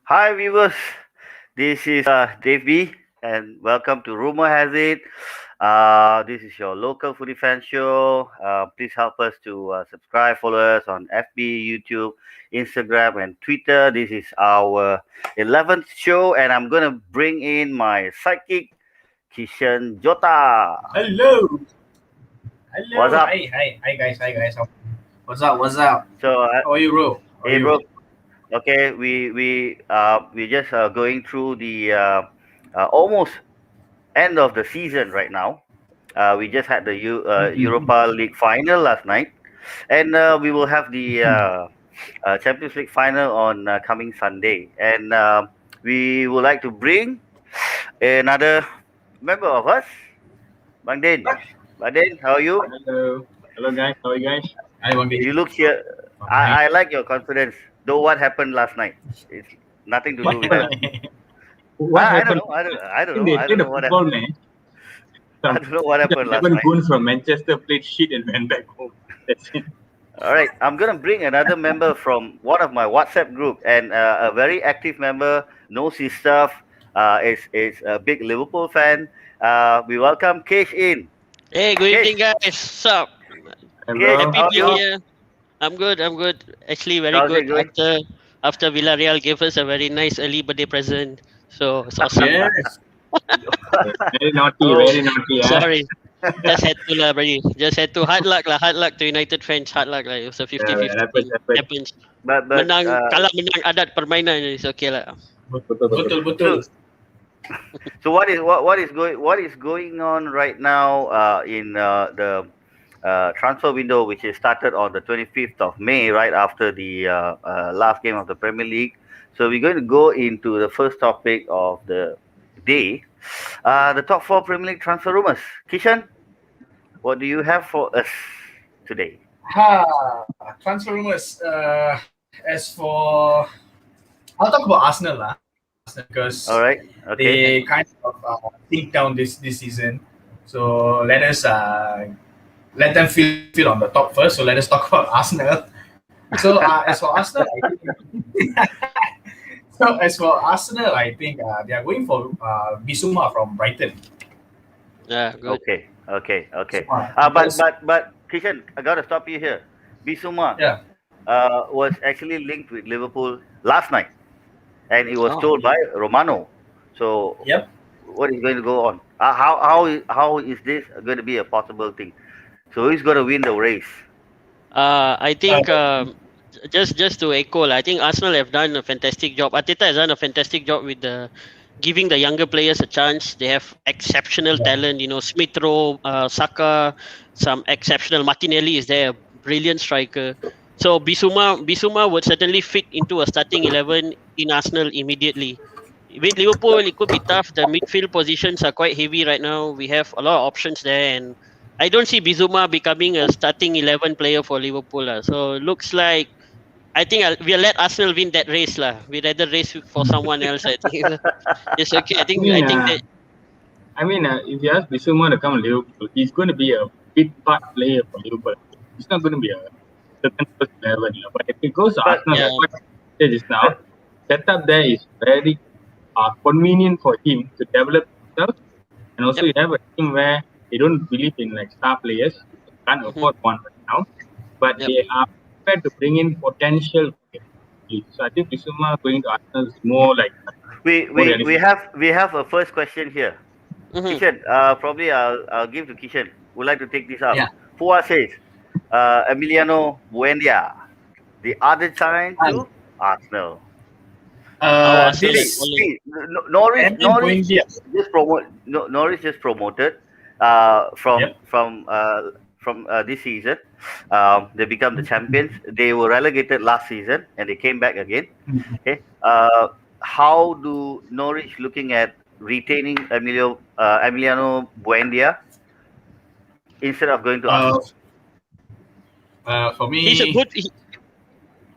Hi viewers, this is Dave B and welcome to Rumor Has It. This is your local foodie fan show. Please help us to subscribe, follow us on FB, YouTube, Instagram, and Twitter. This is our 11th show, and I'm gonna bring in my sidekick, Kishen Jota. Hello. What's Hello. up? Hi guys. Hi guys. What's up? What's up? So, How are you, bro? How are hey you? bro, okay, we just going through the almost end of the season right now. We just had the Mhm. Europa League final last night, and we will have the Champions League final on coming Sunday. And we would like to bring another member of us, Bang Din. Bang Din, how are you? Hello. Hello guys, how are you guys? Hi, Bang You Din. look here. Fine. I like your confidence. Though what happened last night, it's nothing to do with us. What I don't happened? know. I don't I think know. they I don't played a know football match. I Some don't know what happened last 11 night. goons from Manchester played shit and went back home. That's it. All right, I'm gonna bring another member from one of my WhatsApp group, and a very active member, knows his stuff. Is a big Liverpool fan. We welcome Kish in. Hey, good Kish, evening, guys. What's up? Kish, Hello. Happy how are being you? here. I'm good. I'm good. Actually, very How's it good. going? After Villarreal gave us a very nice early birthday present, so it's awesome. Yes. Very naughty, Oh, very naughty. Sorry, just had to lah, buddy. Just had to. Hard luck lah. Hard luck to United fans. Hard luck lah. It was a 50-50 Happens, thing. happens. Happens. but Menang, kalah menang adat permainan. It's okay lah. Betul, betul. Betul, betul. so so what is going on right now in the transfer window, which is started on the 25th of May, right after the last game of the Premier League. So we're going to go into the first topic of the day, the top four Premier League transfer rumors. Kishan, what do you have for us today? Ha, transfer rumors. As for, I'll talk about Arsenal lah, because All right. Okay. they kind of sink down this season. So let them feel on the top first. So let us talk about Arsenal. So as for Arsenal, I think they are going for Bissouma from Brighton. Yeah, good. Okay. Bissouma, But because- Kishan, I gotta stop you here. Bissouma yeah. was actually linked with Liverpool last night, and it was Oh. told by Romano. So Yep. what is going to go on? How is this going to be a possible thing? So who's going to win the race? I think just to echo, I think Arsenal have done a fantastic job. Arteta has done a fantastic job with the giving the younger players a chance. They have exceptional Yeah. talent. Smith Rowe, Saka, some exceptional. Martinelli is there, a brilliant striker. So Bissouma would certainly fit into a starting 11 in Arsenal immediately. With Liverpool, it could be tough. The midfield positions are quite heavy right now. We have a lot of options there, and I don't see Bissouma becoming a starting 11 player for Liverpool. So looks like I think we'll let Arsenal win that race lah. We rather race for someone else. I think it's okay. I think that If you ask Bissouma to come to Liverpool, he's going to be a big part player for Liverpool. He's not going to be a certain first 11. But if he goes to But- Arsenal, Yeah. what I said just now, setup there is very convenient for him to develop himself. And also, you have a team where they don't believe in like star players. They can't afford one right now. But Yep. they are prepared to bring in potential players. So I think Bissouma going to Arsenal is more like We have a first question here. Mhm. Kishan, probably I'll give to Kishan. Would like to take this up. Yeah. Pua says, Emiliano Buendia, the Argentine to Arsenal. Arsenal This is only- See, Norwich Emin Buendia. Norwich just promoted from Yep. this season. They become the champions. They were relegated last season and they came back again. Okay. How do Norwich looking at retaining Emiliano Buendia instead of going to Arsenal? For me, He's a good.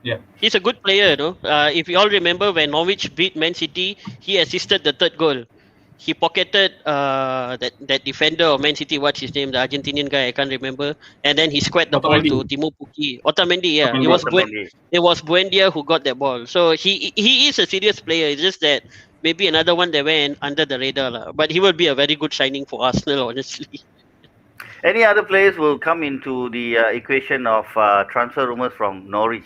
Yeah. He's a good player, no? If you all remember when Norwich beat Man City, he assisted the third goal. he pocketed that defender of Man City. What's his name? The Argentinian guy. I can't remember. And then he squared the ball to Otamendi. Timo Pukki. Otamendi. Yeah, Otamendi. it was Buendia who got that ball. So he is a serious player. It's just that maybe another one that went under the radar lah. But he will be a very good signing for Arsenal, honestly. Any other players will come into the equation of transfer rumors from Norwich?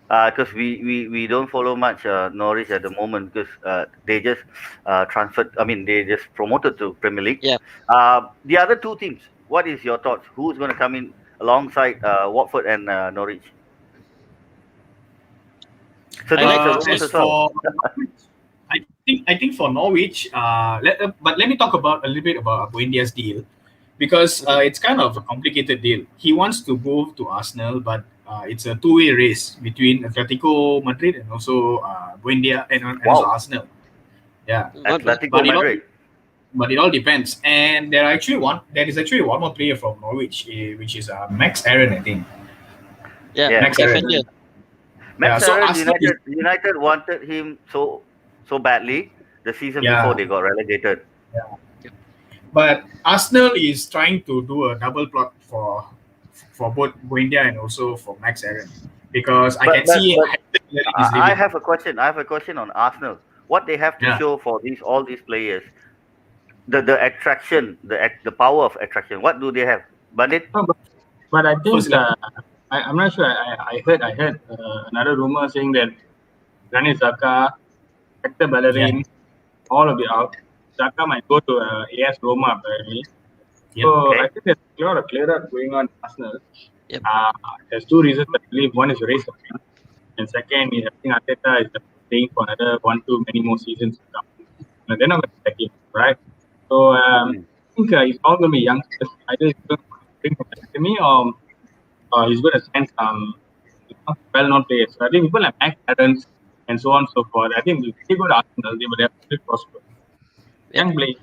Because we don't follow much Norwich at the moment because they just transferred. I mean, they just promoted to Premier League. Yeah. The other two teams, what is your thoughts? Who's going to come in alongside Watford and Norwich? So I this like is a As rumors as well. for I think for Norwich, but let me talk about a little bit about Buendia's deal, because it's kind of a complicated deal. He wants to move to Arsenal, but it's a two-way race between Atletico Madrid and also Buendia and also Wow. Arsenal. Yeah, Not bad. Atletico but Madrid. it all depends. And there is actually one more player from Norwich, which is Max Aaron, I think. Yeah, Yeah. Max Aaron. defender. Max so Aaron, Arsenal United wanted him so badly the season Yeah. before they got relegated. But Arsenal is trying to do a double plot for both Buendia and also for Max Aaron, because I But- can but- see but Hector Bellerin is I leaving. have a question. I have a question on Arsenal. What they have to Yeah. show for all these players, the attraction, the power of attraction. What do they have? Bandit? No, but I think First, I'm not sure. I heard another rumor saying that Granit Xhaka, Hector Bellerin, all will be out. Xhaka might go to AS Roma apparently. Yep. So Okay. I think there's a lot of clear up going on in Arsenal. Yep. There's two reasons I believe. One is race, and second is I think Arteta is playing for another 1 to many more seasons to come. They're not going to take him, right? So I think it's all going to be youngsters. Either he's going to bring from the academy or he's going to send some well-known players. So I think people like Max Adams and so on and so forth. I think if they go to Arsenal, they will definitely prosper. Young play.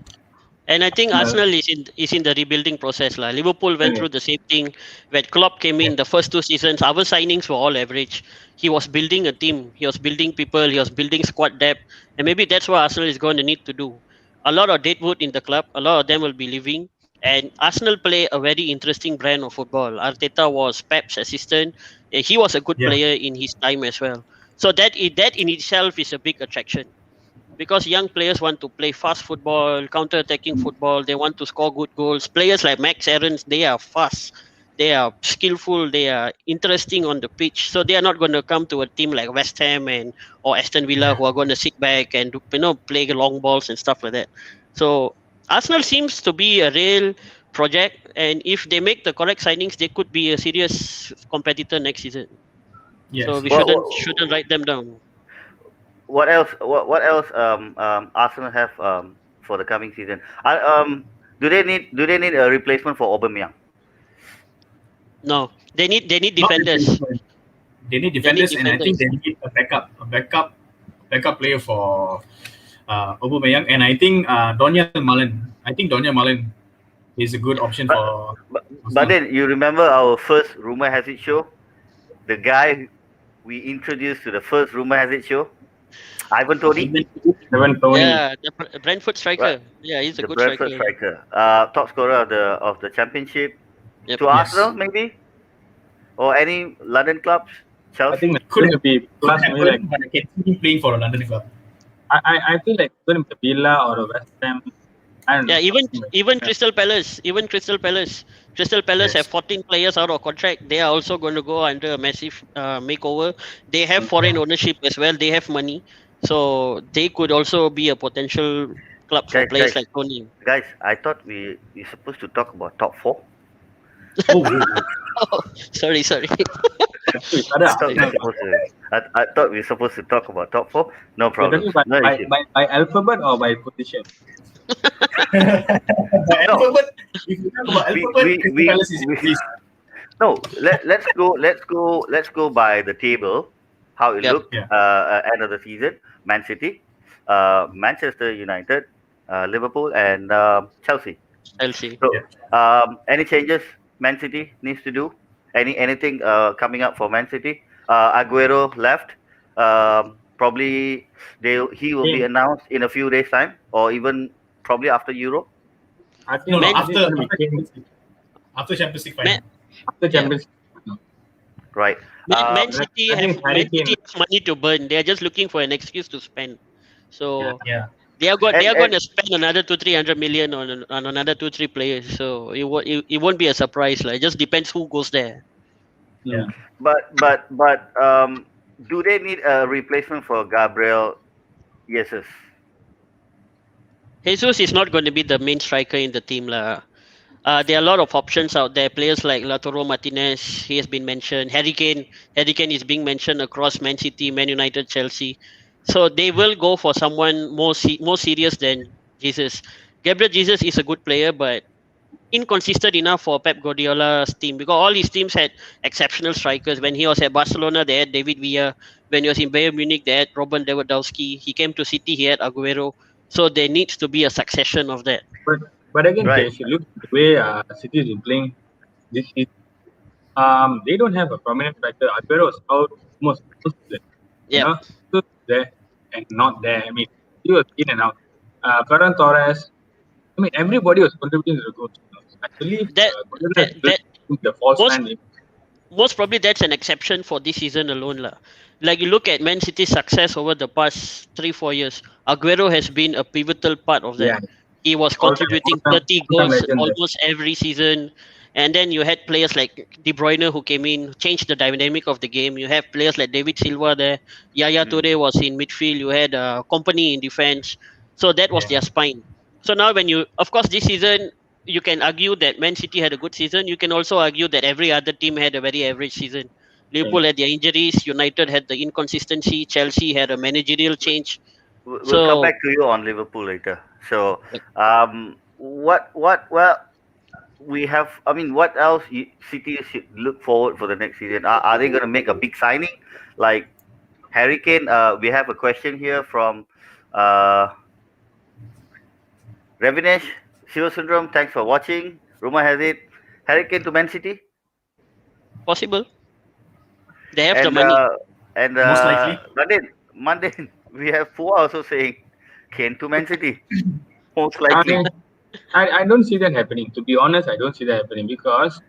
And I think Arsenal is in the rebuilding process lah. Liverpool went Yeah. through the same thing when Klopp came in. The first 2 seasons, our signings were all average. He was building a team. He was building people. He was building squad depth. And maybe that's what Arsenal is going to need to do. A lot of deadwood in the club. A lot of them will be leaving. And Arsenal play a very interesting brand of football. Arteta was Pep's assistant. He was a good Yeah. player in his time as well. So that in itself is a big attraction. Because young players want to play fast football, counter-attacking football. They want to score good goals. Players like Max Aarons, they are fast, they are skillful, they are interesting on the pitch. So they are not going to come to a team like West Ham or Aston Villa who are going to sit back and play long balls and stuff like that. So Arsenal seems to be a real project, and if they make the correct signings, they could be a serious competitor next season. Yes. So we shouldn't write them down. What else? What else? Arsenal have for the coming season. Do they need a replacement for Aubameyang? No, they need defenders. They need defenders, and I think defenders. they need a backup player for Aubameyang, and I think Donyell Mullen. I think Donyell Mullen is a good option for. But then you remember our first rumor has it show, the guy we introduced to the first rumor has it show, Ivan Toney, Evan Toney. Yeah, the Brentford striker. Right. Yeah, he's a the good Brentford striker. striker, top scorer of the championship. Yep. To Arsenal maybe, or any London clubs, I Chelsea. think it's Could going to be plus maybe like but I can see him playing for a London club. I feel like it's going to be Villa or a West Ham. I don't Yeah, know. even Crystal Palace. Crystal Palace Yes. have 14 players out of contract. They are also going to go under a massive makeover. They have foreign ownership as well. They have money, so they could also be a potential club for Guys, players guys. like Tony. Guys, I thought we're supposed to talk about top four. Oh, sorry. I thought we were supposed to talk about top four. No problem. You're talking No by, issue. by alphabet or by position? Alphabet. If you talk about alphabet, Crystal Palace is we- please. No, let's go by the table, how it Yep. looked Yeah. at end of the season. Man City, Manchester United, Liverpool, and Chelsea. Chelsea. So, any changes Man City needs to do? Anything coming up for Man City? Aguero left. probably he will be Kane. announced in a few days time, or even probably after Euro. I No, think no. Man, it's After going to be after Kane Champions League, after Champions League man, final. after yeah. Champions League. Right. Man Um, City I have think Harry Kane. money to burn. They are just looking for an excuse to spend. Yeah, So Yeah. they and are going and to spend another 200-300 million on another 2-3 players. So it won't be a surprise. Like, it just depends who goes there. Yeah. mm. but do they need a replacement for Gabriel Jesus? Jesus is not going to be the main striker in the team lah. There are a lot of options out there. Players like Lautaro Martinez, he has been mentioned. Harry Kane is being mentioned across Man City, Man United, Chelsea. So they will go for someone more serious than Jesus. Gabriel Jesus is a good player, but inconsistent enough for Pep Guardiola's team, because all his teams had exceptional strikers. When he was at Barcelona, they had David Villa. When he was in Bayern Munich, they had Robin Lewandowski. He came to City, he had Aguero. So there needs to be a succession of that. But but again, Right. if you look at the way City is playing this season, they don't have a prominent striker. Aguero is out almost most of it. You Yep. know, so there and not there. I mean, he was in and out. Ferran Torres. I mean, everybody was contributing to the goals. I believe That Guardiola that has built that the false most nine. most probably that's an exception for this season alone lah. Like, you look at Man City's success over the past 3-4 years, Aguero has been a pivotal part of that. Yeah, He was contributing 30 all-time goals legend. almost every season. And then you had players like De Bruyne who came in, changed the dynamic of the game. You have players like David Silva there. Yaya Mm. Toure was in midfield. You had Company in defense. So that was Yeah. their spine. So now of course, this season, you can argue that Man City had a good season. You can also argue that every other team had a very average season. Okay. Liverpool had their injuries. United had the inconsistency. Chelsea had a managerial change. We'll come So back to you on Liverpool later. So, well, we have. I mean, what else City should look forward for the next season? Are they going to make a big signing like Harry Kane? We have a question here from uh, Ravinesh Shiva Syndrome. Thanks for watching. Rumor has it Harry Kane to Man City, possible. They have the and money. uh, and Most likely. Monday we have Fua also saying Kane to Man City, most I likely. mean, I don't see that happening. To be honest, I don't see that happening because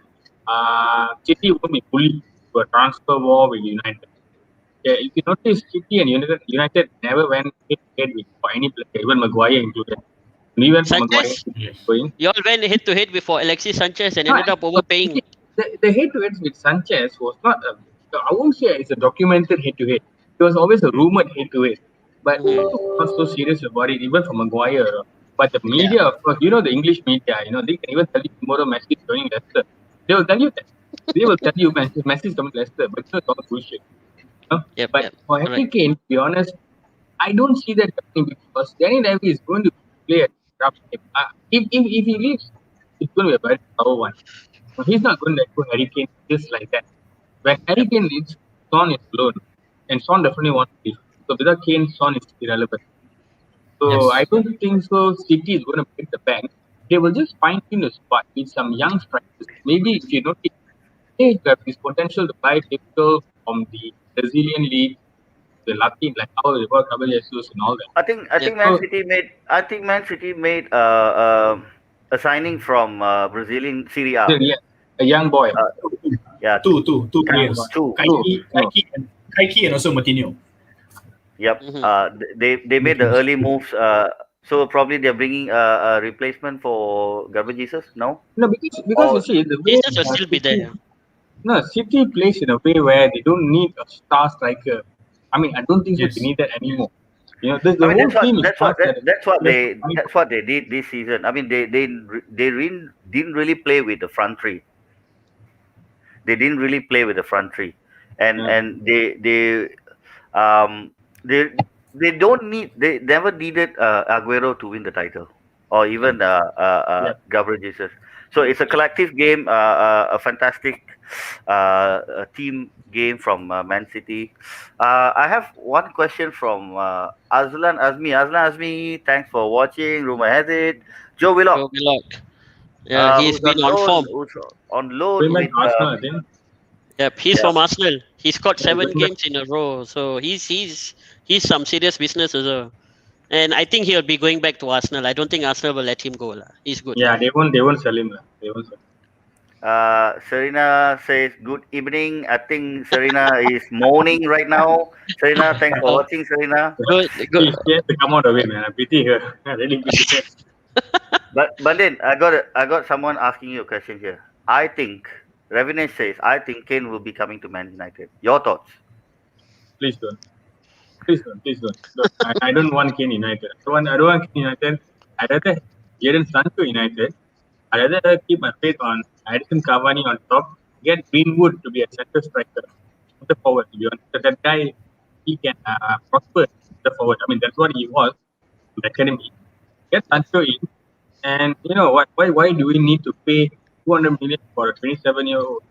City won't be bullied to a transfer war with United. Yeah, if you notice, City and United never went head to head with for any player, even Maguire included. We went for Maguire Sanchez, Yes. going. you all went head to head before Alexis Sanchez and No, ended up overpaying. the head to head with Sanchez was not I won't say it's a documented head to head. It was always a rumored head to head. But Mhm. people were not so serious about it, even for Maguire. But the Yeah. media, of course, the English media, they can even tell you tomorrow Messi is joining Leicester. They will tell you that. They will tell you Messi is coming to Leicester, but it's all bullshit. Yep. But Yep. for Harry Correct. Kane, to be honest, I don't see that happening because Danny Levy is going to play a rough game. If he leaves, it's going to be a very tough one. He's not going to let go Harry Kane just like that. When Harry Yep. Kane leaves, Son is alone. And Son definitely wants to leave. So without Kane, Son is irrelevant. So I Yes. don't think so. City is going to break the bank. They will just fine tune the spot with some young strikers. Maybe if you notice, they have this potential to buy people from the Brazilian league, the Latin, like how they work, Jesus and all that. Yep. So I think Man City made a signing from Brazilian Serie A. yeah, a young boy. Uh, yeah, Two players. two. No. Kaiki and also Martinho. Yep. Mhm. They made the early moves. So probably they're bringing a replacement for Gabriel Jesus. No. No, because you Or see the way Jesus will still be City, there. no, City plays in a way where they don't need a star striker. I mean, I don't think so. They Yes. need that anymore. The I mean whole team is stars. that's what they did this season. I mean didn't really play with the front three. They didn't really play with the front three, and Yeah. um they they don't need they never needed Aguero to win the title, or even Yeah. Gabriel Jesus. So it's a collective game, a fantastic team game from Man City. I have one question from Azlan Azmi. Thanks for watching. Rumor has it. Joe Willock, Joe Willock. Yeah, he's who's been on form. on loan Going back with to Arsenal, I think. Yep, he's Yeah. from Arsenal. He scored Yeah, 7 games in a row, so he's some serious business as well. And I think he'll be going back to Arsenal. I don't think Arsenal will let him go lah. He's good lah. yeah, they won't sell him. They won't sell him. Serena says good evening. I think Serena is mourning right now. Serena, thanks for Oh, watching, Serena. good, good. She has to come out of it, man. I pity her. I really pity her. But then I got someone asking you a question here. I think Ravinesh says I think Kane will be coming to Man United. Your thoughts? Please don't. Please don't. Please don't. I don't want Kane United. I don't want Kane United. I'd rather Jadon Sancho United. I'd rather keep my faith on Edison Cavani on top. Get Greenwood to be a center striker. The forward, to be honest. That guy, he can prosper the forward. I mean, that's what he was in the academy. Get Sancho in. And you know what? Why do we need to pay 200 million for a 27-year-old?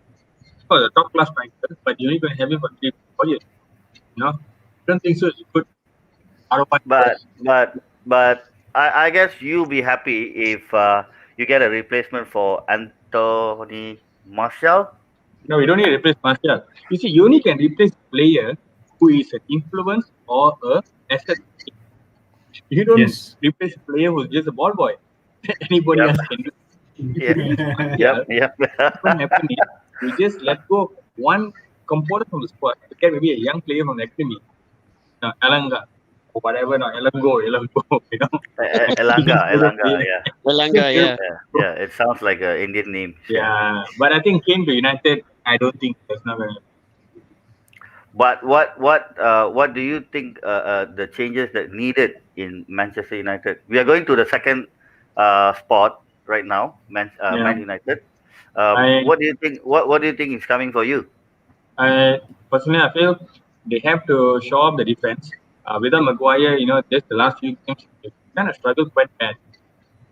For a top class striker, but you're only going to have him for 3 4 years. You know, I don't think so. It's good ROI. But I guess you'll be happy if you get a replacement for Anthony Martial. No, we don't need to replace Martial. You see, you only can replace a player who is an influence or a asset. You don't Yes. replace a player who's just a ball boy. Anybody Yep. else can do. Yeah. Yeah. Yep. What happened is we just let go of one component from the squad to get maybe a young player from the academy, Alanga or whatever, Elango, you know. Elanga. Yeah. Elanga, yeah. Yeah. It sounds like an Indian name. Yeah, but I think Kane to United, I don't think that's not gonna. But what do you think the changes that needed in Manchester United? We are going to the second spot right now, Yeah. Man United. I- What do you think? What do you think is coming for you? I personally, I feel they have to show up the defense. Without Maguire, just the last few games, they kind of struggled quite bad.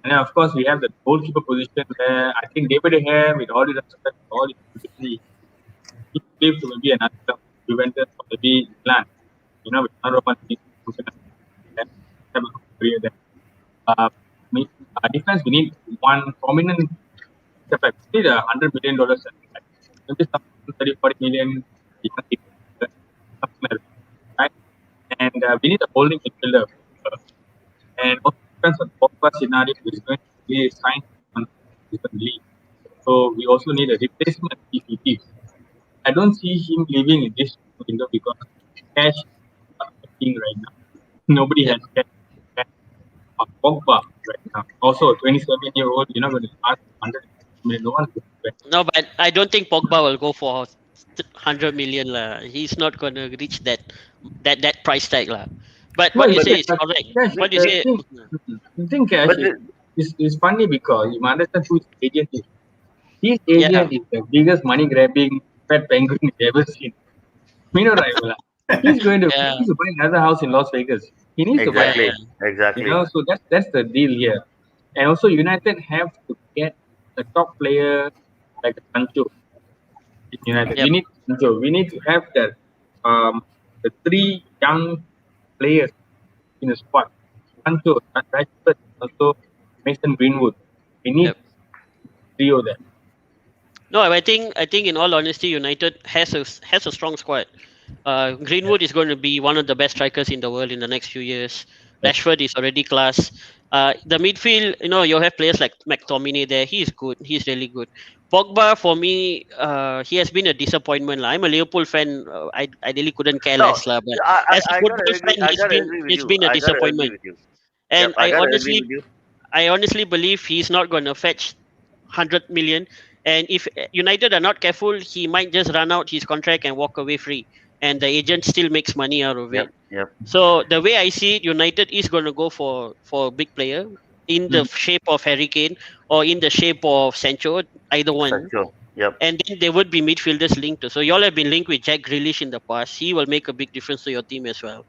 And then, of course, we have the goalkeeper position where I think David De Gea, with all the respect, all the ability, he played to maybe another club, Juventus or maybe Milan. With another one, who can have a good career there. Defense, we need one prominent step back. We need $100 million. Maybe some 30, 40 million. Something like that, right? And we need a holding midfielder. And also depends on Pogba scenario is going to be signed on different league. So we also need a replacement if he leaves. I don't see him leaving in this window because cash is not a thing right now. Nobody has cash. Pogba right now. Also, a 27-year-old, you're not going to ask 100 million. No one will do that. No, but I don't think Pogba will go for 100 million lah. He's not gonna reach that price tag lah. But what you say is correct. What you say? The thing, Cash, But the- is funny because you understand who his agent is. His agent is the biggest money grabbing fat penguin you've ever seen. Mino Raiola. He's going to Yeah. he needs to buy another house in Las Vegas. He needs to buy Exactly. it. Exactly. So that's the deal here. And also United have to get a top player like Sancho in United. Yep. We need Sancho. We need to have that the three young players in the squad. Sancho, Rashford, also Mason Greenwood. We need Yep. trio there. No, I think in all honesty, United has a strong squad. Greenwood is going to be one of the best strikers in the world in the next few years. Rashford is already class. The midfield, you have players like McTominay there. He is good. He's really good. Pogba, for me, he has been a disappointment. I'm a Liverpool fan. I really couldn't care No, less. But I as a football fan, he's been a disappointment. And Yep, I gotta agree with you. I honestly believe he's not going to fetch 100 million. And if United are not careful, he might just run out his contract and walk away free. And the agent still makes money out of it. Yep. So the way I see it, United is going to go for a big player in the shape of Harry Kane or in the shape of Sancho, either one. Sancho. Yep. And then there would be midfielders linked to. So y'all have been linked with Jack Grealish in the past. He will make a big difference to your team as well.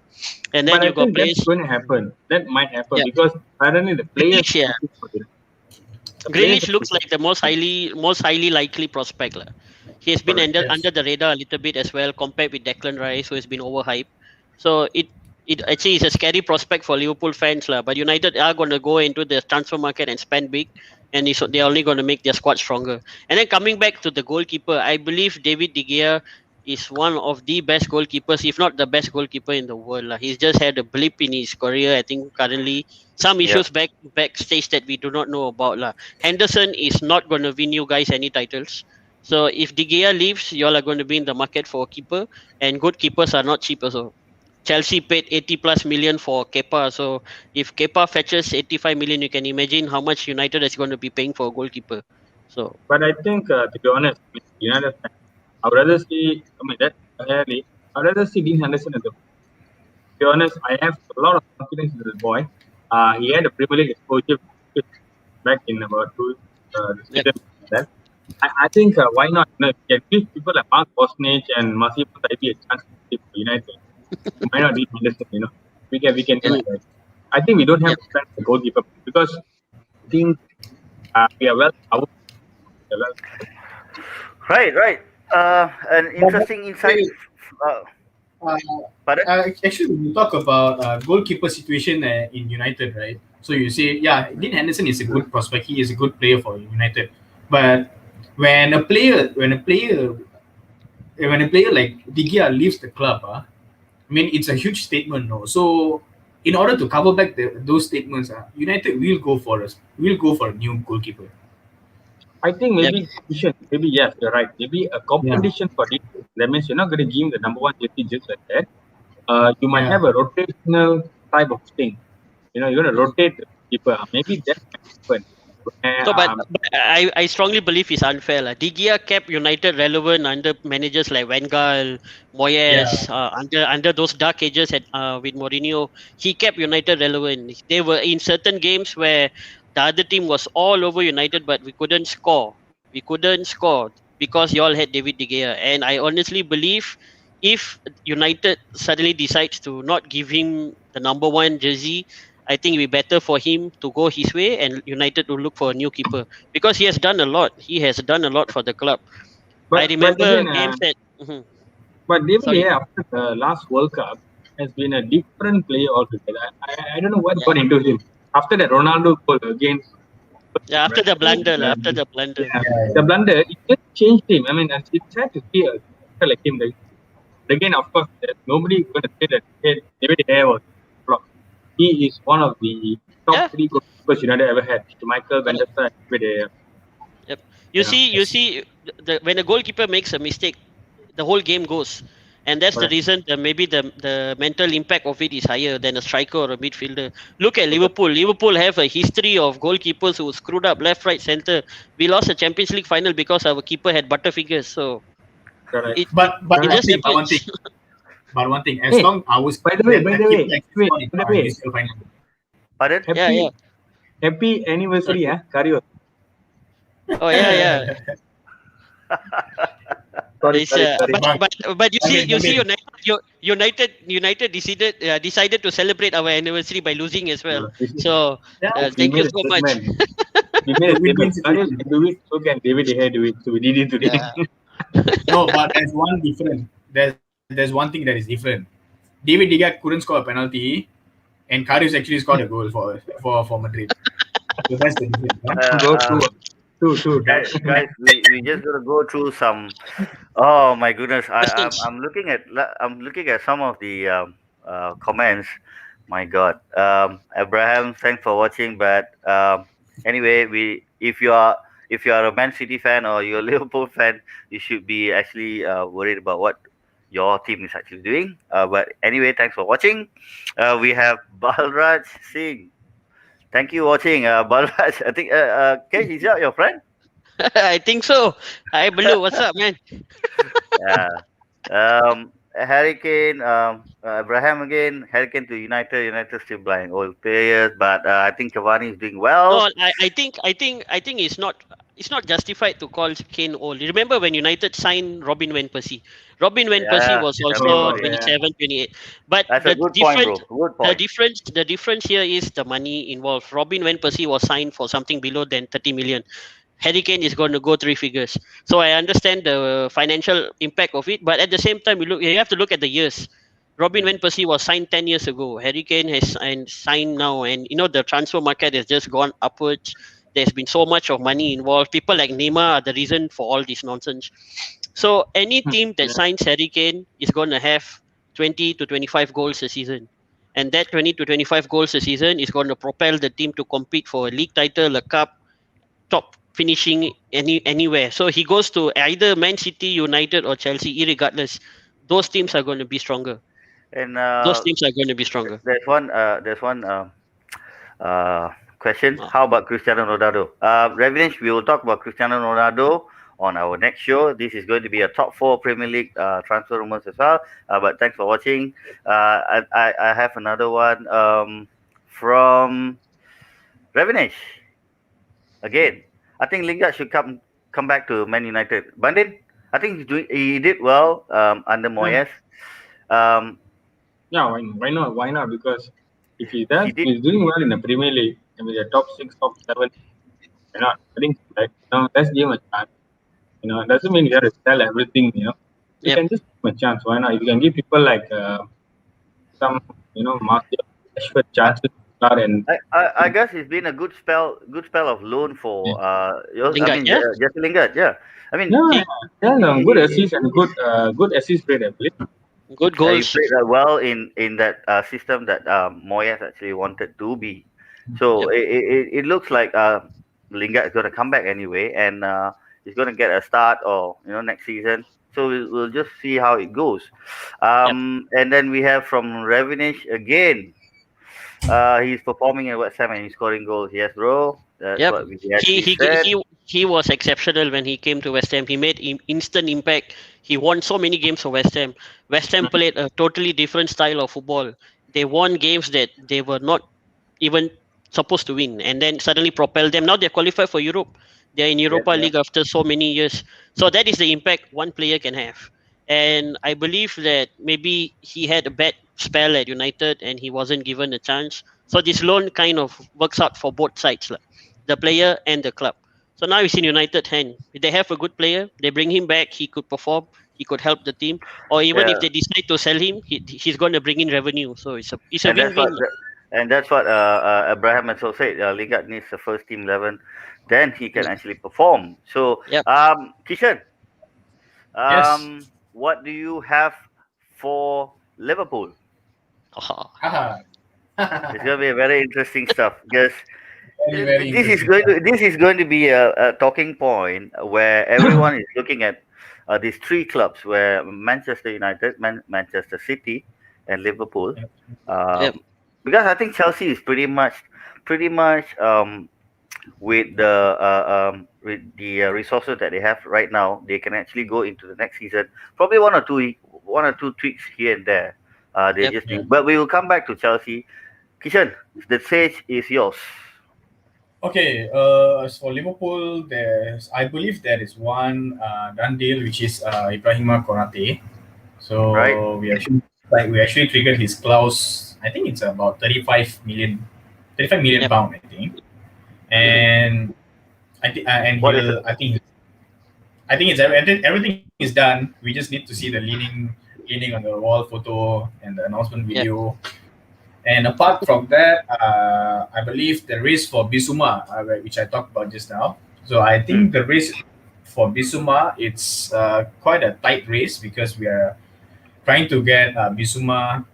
And then But I you got think players. that's going to happen. That might happen Yeah. because suddenly the players. Grealish, yeah. The Grealish players- looks like the most highly likely prospect. He has been Correct, under the radar a little bit as well, compared with Declan Rice, who has been overhyped. So it actually is a scary prospect for Liverpool fans. But United are going to go into the transfer market and spend big. and they're only going to make their squad stronger. And then coming back to the goalkeeper, I believe David De Gea is one of the best goalkeepers, if not the best goalkeeper in the world. Lah. He's just had a blip in his career, I think, currently. Some Yep. issues backstage that we do not know about. Lah. Henderson is not going to win you guys any titles. So if De Gea leaves, you all are going to be in the market for a keeper, and good keepers are not cheap also. Chelsea paid 80 plus million for Kepa. So if Kepa fetches 85 million, you can imagine how much United is going to be paying for a goalkeeper. So But I think, to be honest, with United fans, I would rather see, that clearly, I would rather see Dean Henderson as a. To be honest, I have a lot of confidence in this boy. He had a Premier League exposure back in about the Yep. season. Then I think why not? You know, if you can give people like Mark Bosnich and Masip Taibi a chance to play for United. Why not Dean Henderson? You know, we can do it. Right? I think we don't have Yep. to spend the goalkeeper because I think we are well covered. We are well covered. Right. An interesting insight. Uh, Uh, pardon? Actually, when you talk about goalkeeper situation in United, right? So you say, yeah, Dean Henderson is a good prospect. He is a good player for United. But when a player, when a player like De Gea leaves the club, I mean, it's a huge statement, no. So in order to cover back those statements, United will go for a new goalkeeper. I think Yep. maybe yes, you're right. Maybe a competition for it. That means you're not going to give him the number one jersey just like that. You might Yeah. have a rotational type of thing. You know, you're going to rotate the keeper. Maybe that might happen. Where, So, but I strongly believe it's unfair. Lah. De Gea kept United relevant under managers like Van Gaal, Moyes, under those dark ages with Mourinho. He kept United relevant. They were in certain games where the other team was all over United, but we couldn't score. We couldn't score because you all had David De Gea. And I honestly believe if United suddenly decides to not give him the number one jersey, I think it'd be better for him to go his way and United to look for a new keeper because he has done a lot. He has done a lot for the club. I but remember again, games that. Mhm. but David Sorry. Gea after the last World Cup has been a different player altogether. I don't know what Yeah. got into him after that Ronaldo goal against. Yeah, after the blunder, after the blunder. Yeah, the blunder it just changed him. I mean, it's sad to see a guy like him. But again, of course, there's nobody going to say that David De Gea was flop. He is one of the top Yeah. three goalkeepers United ever had. Michael Van der Sar, David De Gea. Yep. You Yeah. see, when a goalkeeper makes a mistake, the whole game goes, and that's the Correct. reason that maybe the mental impact of it is higher than a striker or a midfielder. Look at Liverpool. Liverpool have a history of goalkeepers who screwed up left, right, center. We lost a Champions League final because our keeper had butterfingers. So Correct. it But it just one happens. thing, but one thing, as Hey, long I was by the way, wait, by the way, Pardon? Yeah, yeah. happy anniversary, Kario. Oh yeah. Sorry, It's, sorry. but you see, Amin. United decided to celebrate our anniversary by losing as well. Yeah. So Yeah. We thank you made a so much. statement. We made a Win-win statement. Kario situation. can do it, so can David De Gea do it. So we did it today. Yeah. No, but there's one different. There's one thing that is different. David De Gea couldn't score a penalty, and Karius actually scored a goal for Madrid. So that's the difference. Huh? Go two. Guys, we just gonna go through some. Oh my goodness, I'm looking at some of the comments. My God, Abraham, thanks for watching. But anyway, if you are a Man City fan or you're a Liverpool fan, you should be actually worried about what your team is actually doing. But anyway, thanks for watching. We have Balraj Singh. Thank you for watching, Balraj. I think, Kej, is that your friend? I think so. Hi, Blue. What's up, man? Yeah. Hurricane, Abraham again. Hurricane to United still buying old players, but I think Cavani is doing well. No, I think it's not justified to call Kane old. Remember when United signed Robin Van Persie? Robin Van Persie Yeah, was tell me also about it. 27, 28. But That's the a good point, bro. difference Good point. the difference here is the money involved. Robin Van Persie was signed for something below than 30 million. Harry Kane is going to go three figures. So I understand the financial impact of it, but at the same time, you have to look at the years. Robin Van Persie was signed 10 years ago. Harry Kane has signed now, and the transfer market has just gone upwards. There's been so much of money involved. People like Neymar are the reason for all this nonsense. So any team that Yeah. signs Harry Kane is going to have 20 to 25 goals a season. And that 20 to 25 goals a season is going to propel the team to compete for a league title, a cup, top finishing anywhere. So he goes to either Man City, United, or Chelsea, irregardless. Those teams are going to be stronger. And Those teams are going to be stronger. there's one uh, question. Uh, How about Cristiano Ronaldo? Ravinesh, we will talk about Cristiano Ronaldo on our next show. This is going to be a top four Premier League transfer rumors as well. But thanks for watching. I have another one from Ravinesh again. I think Lingard should come back to Man United. Bandit, I think he did well under Yeah, Moyes. Um, yeah, why not? Why not? Because if he does, he did. he's doing well in the Premier League and with the top six, top seven. Why not? I think like let's give him a chance. It doesn't mean you have to sell everything. You yep. can just give him a chance. Why not? If you can give people like some Martial, Rashford chances to start and I guess it's been a good spell of loan for Lingard, yeah. Jesse Lingard. Yeah, I mean yeah, He yeah, no, good he, assist and good assist rate, I believe. good he goals. played well in that system that Moyes actually wanted to be. So Yep. it looks like Lingard is going to come back anyway, and he's going to get a start or next season. So we'll just see how it goes. Yep. And then we have from Ravinish again. He's performing at West Ham and he's scoring goals. Yes, bro. That's Yep. what we He actually he said. he he was exceptional when he came to West Ham. He made instant impact. He won so many games for West Ham. West Ham played a totally different style of football. They won games that they were not even supposed to win, and then suddenly propelled them. Now they're qualified for Europe. They're in Yep, Europa yep. League after so many years. So that is the impact one player can have. And I believe that maybe he had a bad spell at United and he wasn't given a chance. So this loan kind of works out for both sides, lah, the player and the club. So now he's in United hand. If they have a good player, they bring him back, he could perform, he could help the team. Or even if Yeah, they decide to sell him, he's going to bring in revenue. So it's a and that's what win-win. and that's what Abraham also said. Lingard needs the first team 11, then he can Yeah. actually perform. So, Yep. Kishan, Yes. what do you have for Liverpool? Ah, Haha. It's going to be a very interesting stuff because Very, very this is interesting. going to be a talking point where everyone is looking at these three clubs, where Manchester United, Manchester City, and Liverpool. Yep. yep. Um, because I think Chelsea is pretty much with the resources that they have right now, they can actually go into the next season. Probably one or two tweaks here and there. They Yep. just Yeah. do. But we will come back to Chelsea. Kishan, the stage is yours. Okay, as for Liverpool, I believe there is one done deal, which is Ibrahima Konate. Right? So we actually triggered his clause. I think it's about 35 million Yep. pound. I think, and and What is it? I think everything is done. We just need to see the leaning on the wall photo and the announcement Yep. video. And apart from that, I believe the race for Bisuma, which I talked about just now. So I think the race for Bisuma, it's quite a tight race because we are trying to get Bisuma,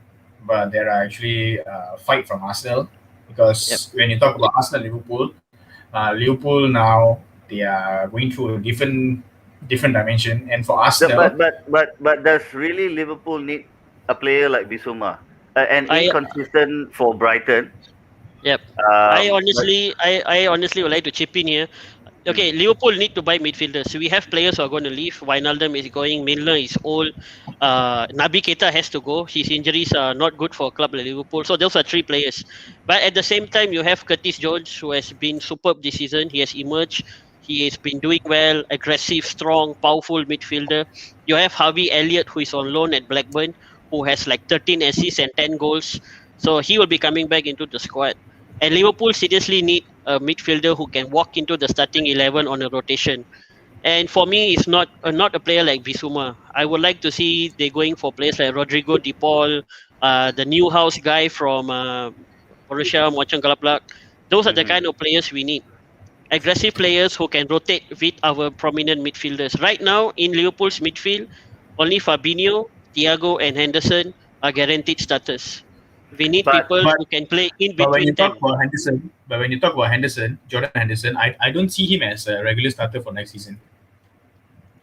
but there are actually fight from Arsenal. Yep. Because when you talk about Arsenal, Liverpool now they are going through a different dimension, and for Arsenal, But does really Liverpool need a player like Bissouma? And I inconsistent for Brighton. Yep. I But honestly would like to chip in here. Okay, Liverpool need to buy midfielders. We have players who are going to leave. Wijnaldum is going. Milner is old. Naby Keita has to go. His injuries are not good for a club like Liverpool. So those are three players. But at the same time, you have Curtis Jones, who has been superb this season. He has emerged. He has been doing well. Aggressive, strong, powerful midfielder. You have Harvey Elliott, who is on loan at Blackburn, who has like 13 assists and 10 goals. So he will be coming back into the squad. And Liverpool seriously need a midfielder who can walk into the starting 11 on a rotation. And for me, it's not a player like Bissouma. I would like to see they going for players like Rodrigo De Paul, the Newhouse guy from Borussia Mönchengladbach. Those are the kind of players we need. aggressive players who can rotate with our prominent midfielders. Right now in Liverpool's midfield, only Fabinho, Thiago, and Henderson are guaranteed starters. We need But people But who can play in but when between you talk them. about Henderson, Jordan Henderson, I don't see him as a regular starter for next season.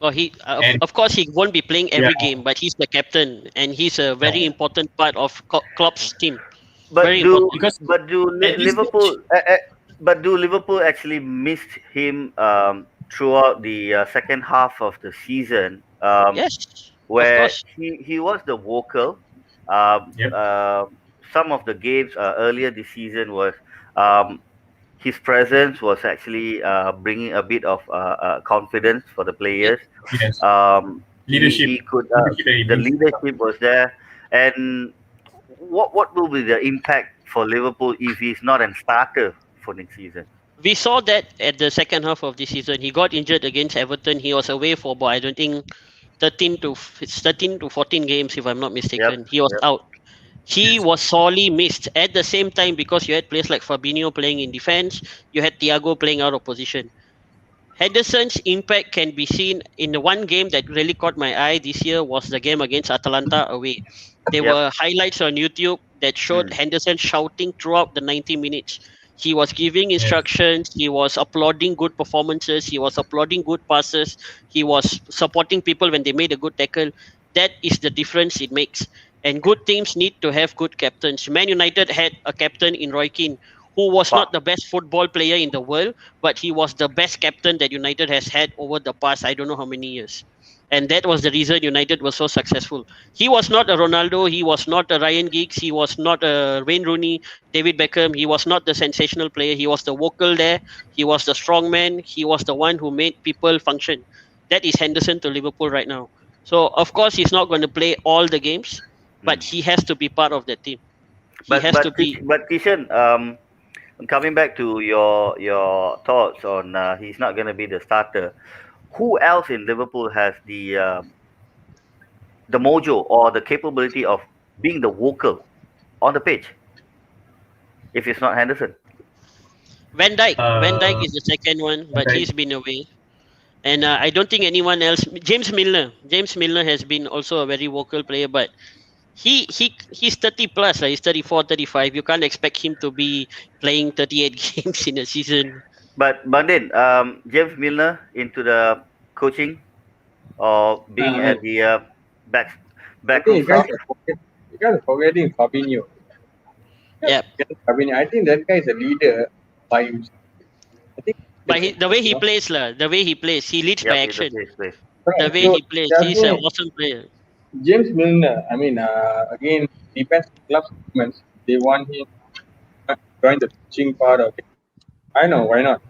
Or he, And of course, he won't be playing yeah, every game, but he's the captain and he's a very yeah. important part of Klopp's team. but Very do important. Because but do at this stage, Liverpool but do Liverpool actually missed him throughout the second half of the season, Yes, of where course. he was the vocal. Um, yep, uh, some of the games earlier this season was um, his presence was actually bringing a bit of confidence for the Yep. players. yes, He could leadership that he the brings. leadership was there, and what will be the impact for Liverpool if he's not a starter for next season? We saw that at the second half of the season. He got injured against Everton. He was away for about, I don't think 13 to 14 games, if I'm not Yep, mistaken. He was yep. out. He Yes, was sorely missed at the same time because you had players like Fabinho playing in defense, you had Thiago playing out of position. Henderson's impact can be seen in the one game that really caught my eye this year was the game against Atalanta away. There Yep. were highlights on YouTube that showed Mm. Henderson shouting throughout the 90 minutes. He was giving yes. instructions, he was applauding good performances, he was applauding good passes, he was supporting people when they made a good tackle. That is the difference it makes. And good teams need to have good captains. Man United had a captain in Roy Keane who was But not the best football player in the world, but he was the best captain that United has had over the past I don't know how many years. And that was the reason United was so successful. He was not a Ronaldo, he was not a Ryan Giggs, he was not a Wayne Rooney, David Beckham, he was not the sensational player, he was the vocal there, he was the strong man, he was the one who made people function. That is Henderson to Liverpool right now. So of course he's not going to play all the games, but mm. he has to be part of the team. He but has to but be. Kishan, coming back to your thoughts on he's not going to be the starter. Who else in Liverpool has the mojo or the capability of being the vocal on the pitch if it's not Henderson? Van Dijk. Van Dijk Uh, is the second one, but okay. he's been away. And I don't think anyone else. James Milner. James Milner has been also a very vocal player, but he's 30 plus. He's 34, 35. You can't expect him to be playing 38 games in a season. But Bandin, James Milner into the coaching or being I at the back think backroom staff. you guys are forgetting Fabinho. Yeah, Fabinho. I think that guy is a leader by himself. I think but the way he plays, the way he plays, he leads by Yep, in the action. place. The way So he plays, that's he's an why awesome player. James Milner. I mean, again, depends on club's performance. They want him to join the pitching part of it. I know why not.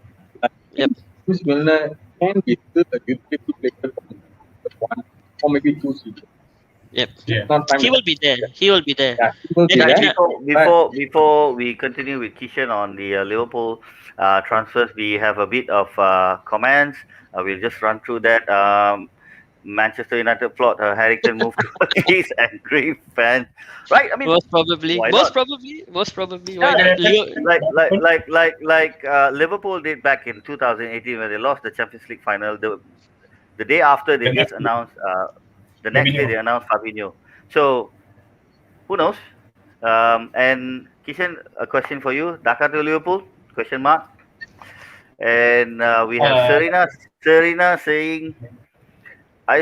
I Yep. think James Milner can be still a utility player for the one or maybe two seasons. Yep. Yeah. Not time. He will be there. He will be there. Yeah, he will be And, Guys, there. before we continue with Kishan on the Liverpool transfers, we have a bit of comments. We'll just run through that. Manchester United plot Harry Kane move to his angry fans. Right? I mean, most probably, why most not? probably, most probably. Yeah, Why not? like Liverpool did back in 2018 when they lost the Champions League final. The day after they The just next announced, the next day Fabinho. they announced Fabinho. So who knows? And Kishan, a question for you: Dhaka to Liverpool? Question mark. And we have Uh, Serena saying, are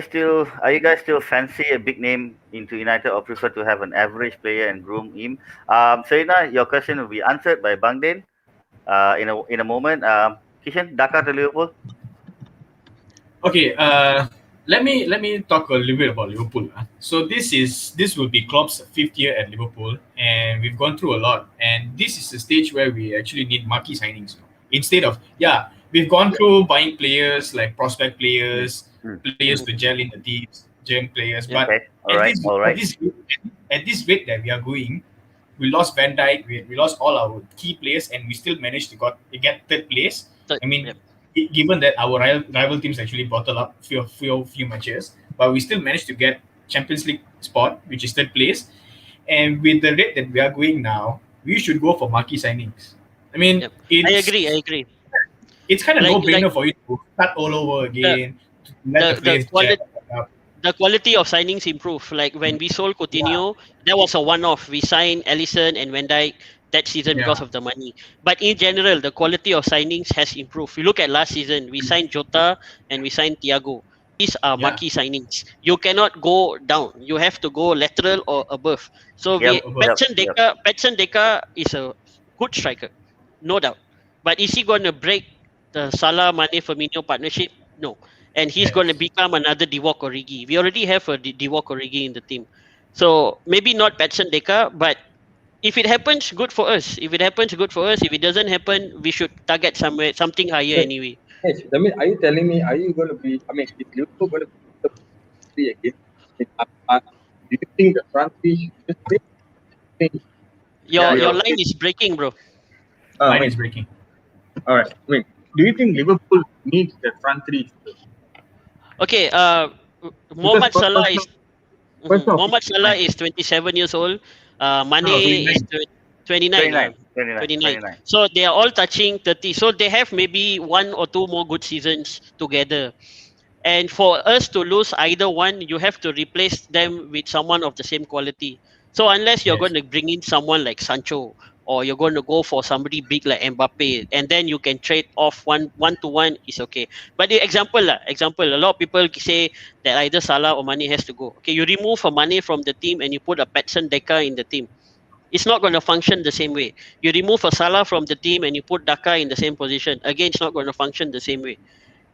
you guys still fancy a big name into United or prefer to have an average player and groom him? Serena, your question will be answered by Bangden in a moment. Kishan, Dhaka to Liverpool. Okay, let me talk a little bit about Liverpool. So this will be Klopp's fifth year at Liverpool, and we've gone through a lot. And this is the stage where we actually need marquee signings. Instead of we've gone through buying players like prospect Mm, players, mm, players mm. to gel in the teams, gem players. Yeah. But Okay, all at right, this all at right. this at this rate that we are going, we lost Van Dijk, we lost all our key players, and we still managed to get third place. So, I mean, yep. given that our rival teams actually bottled up few matches, but we still managed to get Champions League spot, which is third place. And with the rate that we are going now, we should go for marquee signings. I mean, Yep. I it's agree. I agree. it's kind of Like no-brainer for you to start all over the again, to let the the players gel quality up. the quality of signings improve. Like when we sold Coutinho, that was a one-off. We signed Alisson and Van Dijk that season because Yeah, of the money. But in general, the quality of signings has improved. You look at last season, we signed Jota and we signed Thiago. These are yeah. marquee signings. You cannot go down. You have to go lateral or above. So Yep, we Above. yep, Patson yep. Deka Patson Deka is a good striker, no doubt. But is he going to break the Salah Mane Firmino partnership? No, and he's going to Yes. become another Divock Origi. We already have a Divock Origi in the team, so maybe not Patson Deka, but if it happens, good for us. If it happens, good for us. If it doesn't happen, we should target somewhere something higher Wait, anyway. I mean, are you telling me, are you going to be, I mean, is Liverpool going to be the three again? Do you think the front three should just stay? Think, Yeah, Your you're. line is breaking, bro. I Mine mean, is breaking. all right. I mean, do you think Liverpool needs the front three? Okay, Because Mohamed Salah is person of Mohamed Salah mind. is 27 years old. No, Mane is 29. 29. 29, 29, 29. 29. So they are all touching 30. So they have maybe one or two more good seasons together. And for us to lose either one, you have to replace them with someone of the same quality. So unless you're Yes. going to bring in someone like Sancho or you're going to go for somebody big like Mbappe, and then you can trade off one to one is okay. But the example, a lot of people say that either Salah or Mane has to go. Okay, you remove a Mane from the team and you put a Patson Deka in the team. It's not going to function the same way. You remove a Salah from the team and you put Daka in the same position. Again, it's not going to function the same way.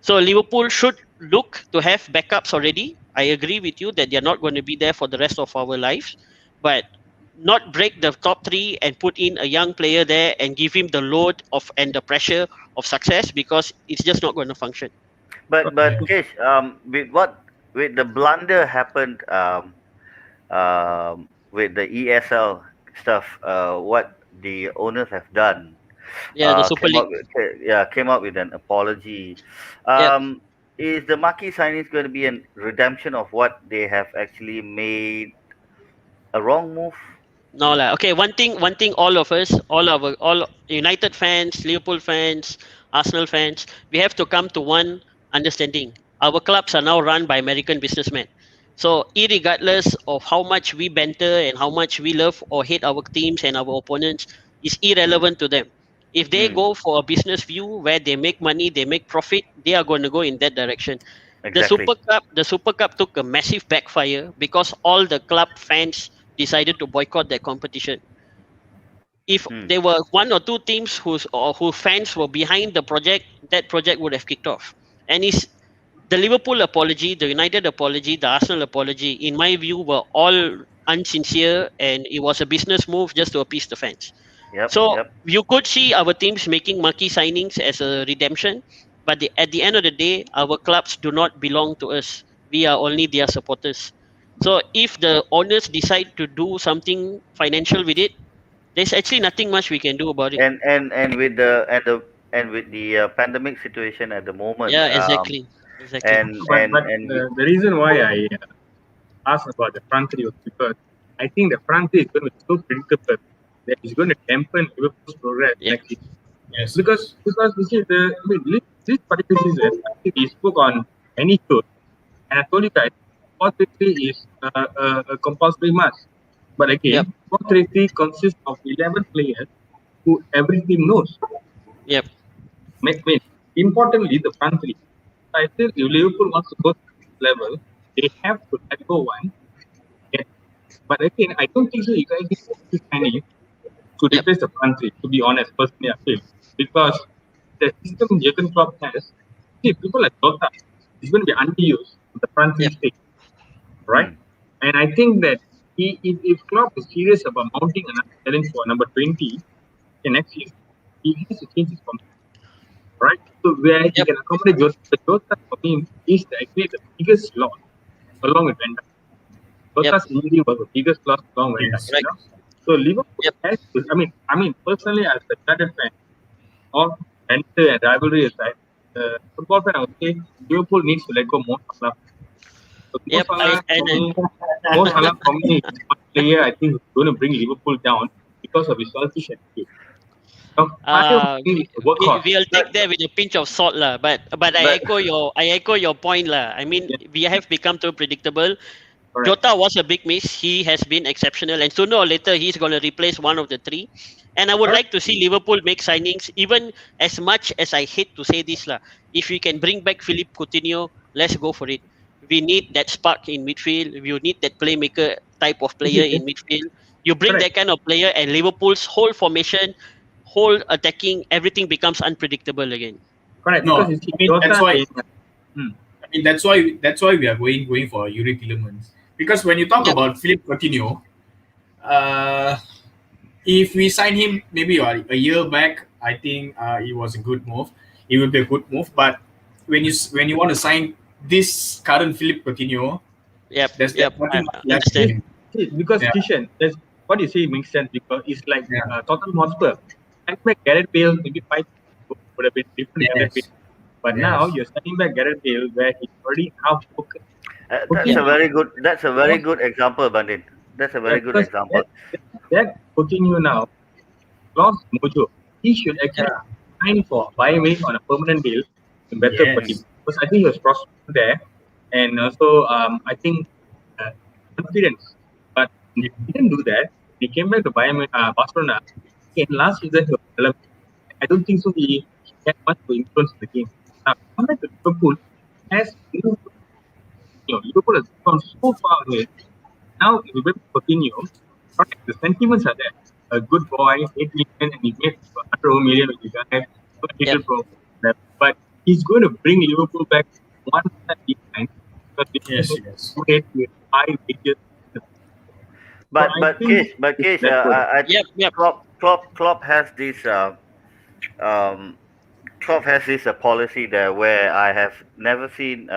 So Liverpool should look to have backups already. I agree with you that they're not going to be there for the rest of our lives, but not break the top three and put in a young player there and give him the load of and the pressure of success because it's just not going to function. But Yes. Kish, with the blunder happened with the ESL stuff, what the owners have done, Yeah, the Super League. came up with an apology. Yep. Is the marquee signings going to be a redemption of what they have actually made a wrong move? No lah. Okay, one thing. All of us, all United fans, Liverpool fans, Arsenal fans, we have to come to one understanding. Our clubs are now run by American businessmen. So, irregardless of how much we banter and how much we love or hate our teams and our opponents, is irrelevant to them. If they Hmm, go for a business view where they make money, they make profit, they are going to go in that direction. exactly. The Super Cup took a massive backfire because all the club fans decided to boycott that competition. If Hmm. there were one or two teams who fans were behind the project, that project would have kicked off. And it's the Liverpool apology, the United apology, the Arsenal apology, in my view, were all unsincere and it was a business move just to appease the fans. Yep, So yep. you could see our teams making marquee signings as a redemption, but at the end of the day, our clubs do not belong to us. We are only their supporters. So if the owners decide to do something financial with it, there's actually nothing much we can do about it. And with the pandemic situation at the moment, Yeah, exactly, exactly. and The reason why I asked about the front three was because I think the front three is going to be so predictable that it's going to dampen Liverpool's progress Yep, next season. Yes. Because you see this particular season, I think we spoke on any show, and I told you guys 4-3-3 is a compulsory must. But yep, again, 4-3-3 consists of 11 players who every team knows. yep, Wait, importantly, the front three. I think if Liverpool wants to go to this level, they have to let go one. Yeah. But again, I don't think so. You guys need to signing to yep, replace the front three. To be honest, personally, I feel because the system Jurgen Klopp has, see, people like Jota is going to be underused in the front three yep, stage, right? hmm, And I think that if Klopp is serious about mounting another challenge for number 20 in next season, he has to change his formation, right? So where he yep, can accommodate Jota, but Jota for him is actually the biggest loss along with Van Dijk. yep, Jota's injury was the biggest loss along with Van Dijk, Yes. you right, know. So Liverpool yep, has to, personally as a United fan, all banter and rivalry aside, football fan I would say Liverpool needs to let go more Salah. So yep. Mo Salah for me is one player I think is going to bring Liverpool down because of his selfish attitude. Matteo Uh, is a workhorse. we'll But take that with a pinch of salt lah. But but I echo your point lah. I mean, Yeah, we have become too predictable. correct. Jota was a big miss. He has been exceptional, and sooner or later he's going to replace one of the three. And I would Correct. like to see Liverpool make signings. Even as much as I hate to say this lah, if we can bring back Philippe Coutinho, let's go for it. We need that spark in midfield. We need that playmaker type of player in midfield. You bring Correct. that kind of player, and Liverpool's whole formation, whole attacking, everything becomes unpredictable again. Correct. No, Because I you see, mean that's Jota why. is. Hmm, That's why we are going for Yuri Tillemans, because when you talk Yep. about Philippe Coutinho, uh, if we sign him maybe a year back, I think it was a good move. It would be a good move. But when you want to sign this current Philippe Coutinho, Yep. there's Yep. I nothing much left in understand. him. because Yeah, Kishen, that's what you say makes sense because it's like yeah, Tottenham Hotspur. I expect Gareth Bale maybe 5 would have been different Gareth Bale. yes, But now yes. you're sending back Gareth Bale where he's already half broken. that's a Yeah. Coutinho, very good was example, Bandit. That's a very good because example. that Coutinho now lost mojo. He should actually Yeah. sign for Bayern on a permanent deal and better for him Yes. because I think he was prosperous there, and also I think uh, confidence. But he didn't do that. He came back to Barcelona. And last season he was relevant. I don't think so. He had much to influence the game. Now come back to Liverpool. Has Liverpool has gone so far ahead. Now if you wait for Coutinho, correct, the sentiments are there. A good boy, 8 million, and he made 100 million with the guy. So Yep. little problem. But he's going to bring Liverpool back one step behind because Yes. Liverpool Yes. played with high wages. So I think it's Kish, that good. I Yep. think Yep. Klopp has this um Klopp has this policy there where I have never seen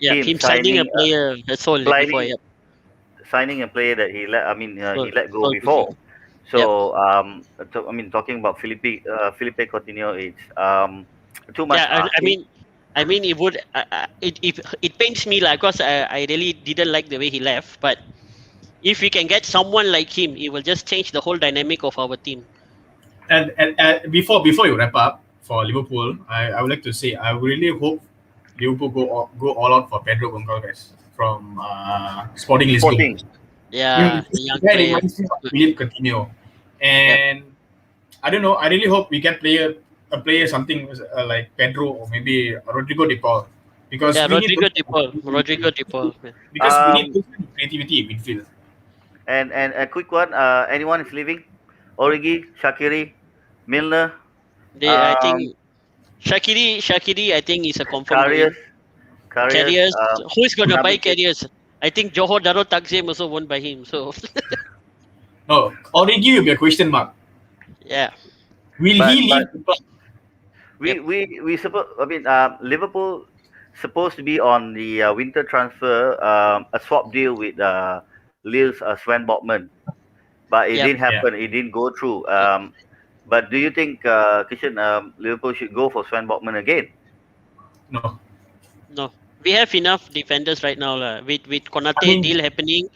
Yep. him Him signing a signing player. That's all before. signing Yep. signing a player that he So, let go so good. before. Yep. So talking about Felipe Coutinho, it's too much Yeah. asking. I mean, it would. It pains me like because I really didn't like the way he left. But if we can get someone like him, it will just change the whole dynamic of our team. And before you wrap up for Liverpool, I would like to say I really hope Liverpool go all out for Pedro Gonçalves from Sporting Lisbon. Sporting. Yeah, the This young guy player. reminds me of Good. Philippe Coutinho, Yep. and I don't know. I really hope we get a player something like Pedro or maybe Rodrigo De Paul, because Yeah, we need Rodrigo De Paul. Rodrigo De Paul. Yeah. those kind of creativity in midfield. And a quick one. Anyone is leaving? Origi, Shakiri, Milner, I um, think Shakiri, I think is a confirmed Karius, going. Karius, Carriers, who is gonna buy Gnabry. carriers? I think Johor Darul Takzim also won't buy him. So No, Origi will be a question mark. yeah, Will But he leave the club? Yep. we suppose. I mean, Liverpool supposed to be on the winter transfer, a swap deal with Lille's Sven Botman, but it Yep. didn't Yeah. happen. It didn't go through. Yep. But do you think, Kishan, Liverpool should go for Sven Botman again? No. No, we have enough defenders right now lah. With Konate I mean, deal happening,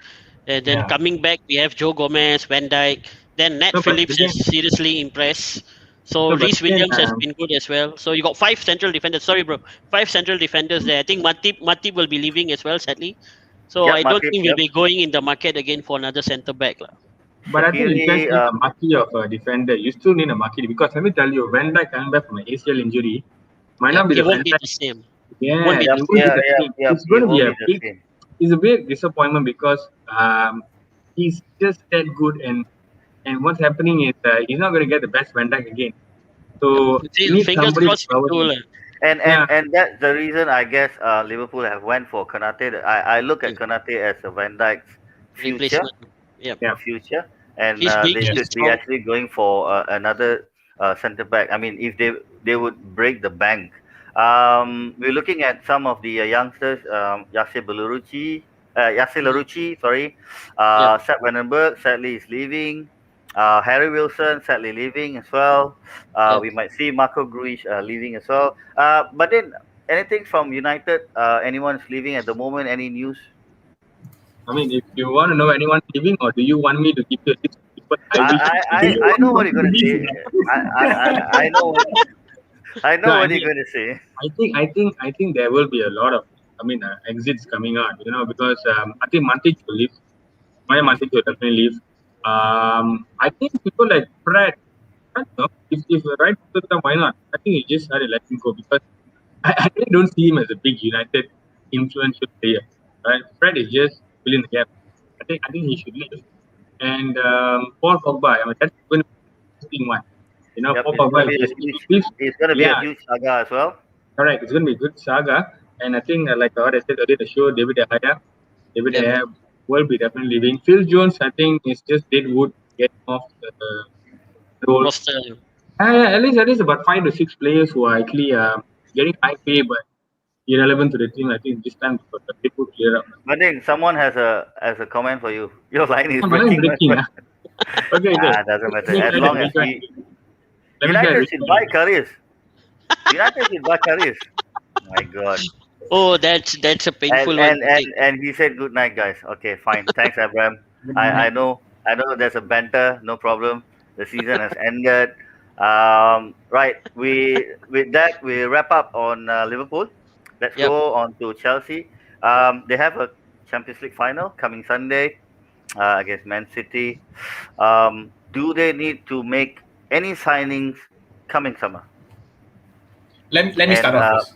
and then yeah. coming back we have Joe Gomez, Van Dijk. Then Nat No, but Phillips again, has seriously impressed. So no, but Reece again, Williams has been good as well. So you got 5 central defenders. Sorry, bro, 5 central defenders there. I think Matip will be leaving as well, sadly. So Yep, I don't Matip. think we'll Yep. be going in the market again for another centre back lah. but I think you guys Shaqiri, need a marquee of a defender. You still need a marquee because let me tell you, Van Dijk coming back from an ACL injury might not Yep, be he the won't Van be Dijk. the same. Yeah, Won't be it yep, the won't be yeah, the yep, same. yep. It's going It to be won't a be the big. same. It's a big disappointment because he's just that good, and what's happening is he's not going to get the best Van Dijk again. So See, you need fingers somebody to crossed cover we do him. lah. And Yeah, and that's the reason I guess Liverpool have went for Konate. I look at Konate as a Van Dijk's future, Replacement. Yep. yeah. and He's big, they Yes. he's should be strong. actually going for another centre back. I mean, if they would break the bank. We're looking at some of the youngsters, Yasser Larouci, sorry, Yep. Sepp Vandenberg sadly is leaving. Harry Wilson sadly leaving as well. Yep. We might see Marco Grujic leaving as well. But then anything from United? Anyone's leaving at the moment? Any news? I mean, if you want to know anyone leaving, or do you want me to give you a list? But I, I know what you're gonna say. I know I no, know I what you're mean, gonna say. I think there will be a lot of, exits coming out. Because I think Matic will leave. My Matic will definitely leave. I think people like Fred. I don't know if the right people come, why not? I think he just had to let him go because I really don't see him as a big United influential player. Right? Fred is just filling the gap. I think he should leave. And Paul Pogba, I mean that's going to be an interesting one. Yep, Paul it's gonna Pogba be a is huge if it's gonna be a yeah, huge saga as well. correct. It's going to be a good saga. And I think like what I said earlier, the show David De Yep. Gea will be definitely leaving. Phil Jones, I think, is just Deadwood getting off the role. Roster. At least about 5 to 6 players who are actually getting high pay but irrelevant to the team. I think this time because the people clear up. But then someone has a comment for you. Your line is My line breaking, my breaking. friend. Okay, okay. Doesn't Let matter. me As try to long as rejoin. Let me try to United should buy rejoin. Karius. United should buy Karius. My God. Oh, that's a And painful one and to and take. and he said good night, guys. Okay, fine. Thanks, Abraham. I know there's a banter. No problem. The season has ended. Right. With that we wrap up on Liverpool. Let's Yep. go on to Chelsea. They have a Champions League final coming Sunday against Man City. Do they need to make any signings coming summer? Let me And start off first.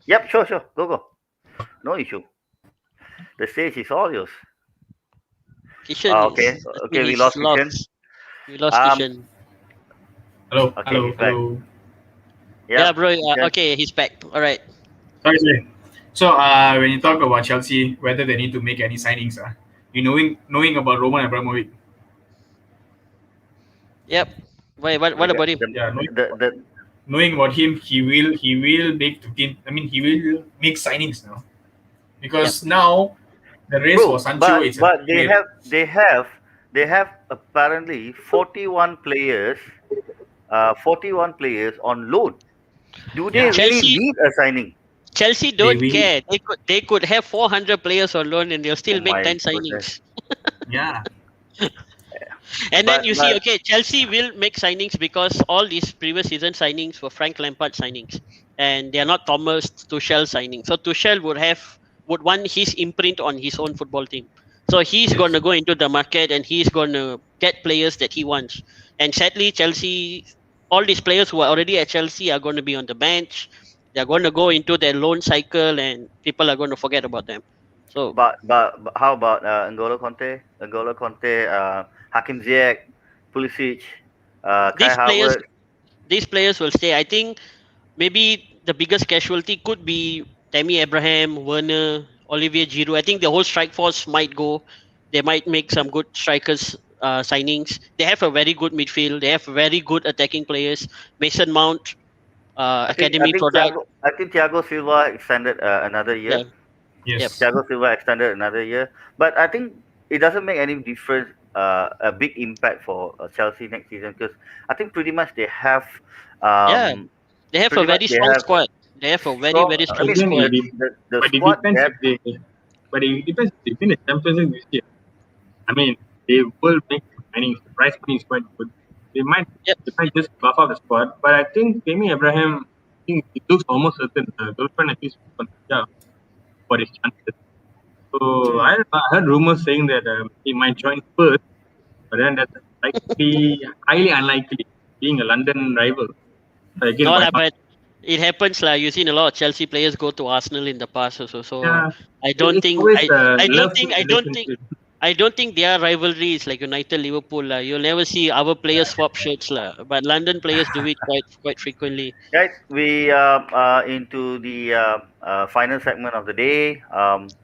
yep, sure, go. No issue. The stage is all yours. Kishen Okay, is. I okay, think we he's lost Kishen. lost. We lost Um, Kishen. Hello, okay, hello, he's back. hello. Yeah, Yep, bro. Kishen. Okay, he's back. All right. Sorry. So when you talk about Chelsea, whether they need to make any signings, you knowing about Roman Abramovich, Yep. Wait, what Rega- about him? The, yeah, the knowing about him, he will make the team. I mean, he will make signings now Yep. because now the race for bro, Sancho but is a but they clear. have they have they have apparently 41 players on loan. Do they Yeah, really Chelsea need a signing? Chelsea they don't will. care. They could have 400 players on loan and they'll Oh still make my 10 goodness! signings. Yeah, And then you see, But okay, Chelsea will make signings because all these previous season signings were Frank Lampard signings, and they are not Thomas Tuchel signings. So Tuchel would want his imprint on his own football team. So he's going yes. to go into the market and he's going to get players that he wants. And sadly, Chelsea, all these players who are already at Chelsea are going to be on the bench. They're going to go into their loan cycle, and people are going to forget about them. So but how about N'Golo Conte, Hakim Ziyech, Pulisic, Kai these players, Havertz. these players will stay. I think maybe the biggest casualty could be Tammy Abraham, Werner, Olivier Giroud. I think the whole strike force might go. They might make some good strikers signings. They have a very good midfield. They have very good attacking players. Mason Mount, I think I academy think product. Thiago Silva extended another year. Yeah, yep. Yes. Thiago Silva extended another year, but I think it doesn't make any difference, a big impact for Chelsea next season because I think pretty much they have, Yeah, um, they have a pretty much very they strong have squad. They have a very, strong. very I strong mean, Again, squad. the but it squad depends depth. if they. But it depends if they win the Champions League this year. I mean, they will make money. The price money is quite good. They might Yep. they might just buff out the squad, but I think Tammy Abraham, I think it looks almost certain. Girlfriend at least for his chances. So I heard rumors saying that he might join first, but then that's likely highly unlikely, being a London rival. But again, No, why lah, not? but it happens like you've seen a lot of Chelsea players go to Arsenal in the past also. So Yeah, I don't it's think always I a I don't love think I don't think relationship. I don't think their rivalry is like United Liverpool lah. You'll never see our players swap shirts lah. But London players do it quite frequently. Guys, we into the final segment of the day. Um,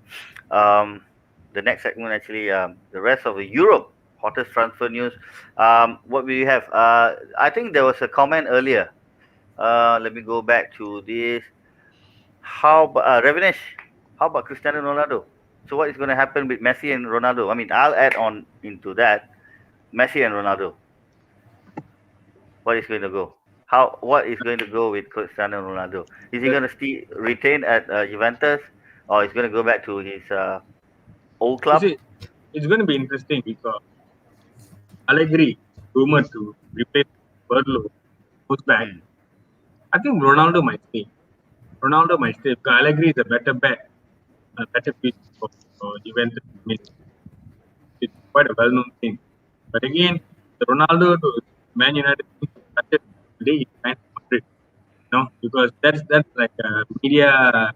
the next segment actually, the rest of the Europe hottest transfer news. What we have? I think there was a comment earlier. Let me go back to this. Ravinesh? How about Cristiano Ronaldo? So what is going to happen with Messi and Ronaldo? I mean, I'll add on into that. Messi and Ronaldo. What is going to go? What is going to go with Cristiano Ronaldo? Is he going to retain at Juventus, or is going to go back to his old You club? see, it's going to be interesting because Allegri rumored to replace Berlo goes back, Hmm. I think Ronaldo might stay. Because Allegri is a better bet, a better piece for Juventus. I mean, it's quite a well-known thing. But again, the Ronaldo to Man United thing is such a delay is kind of moderate, because that's like a media.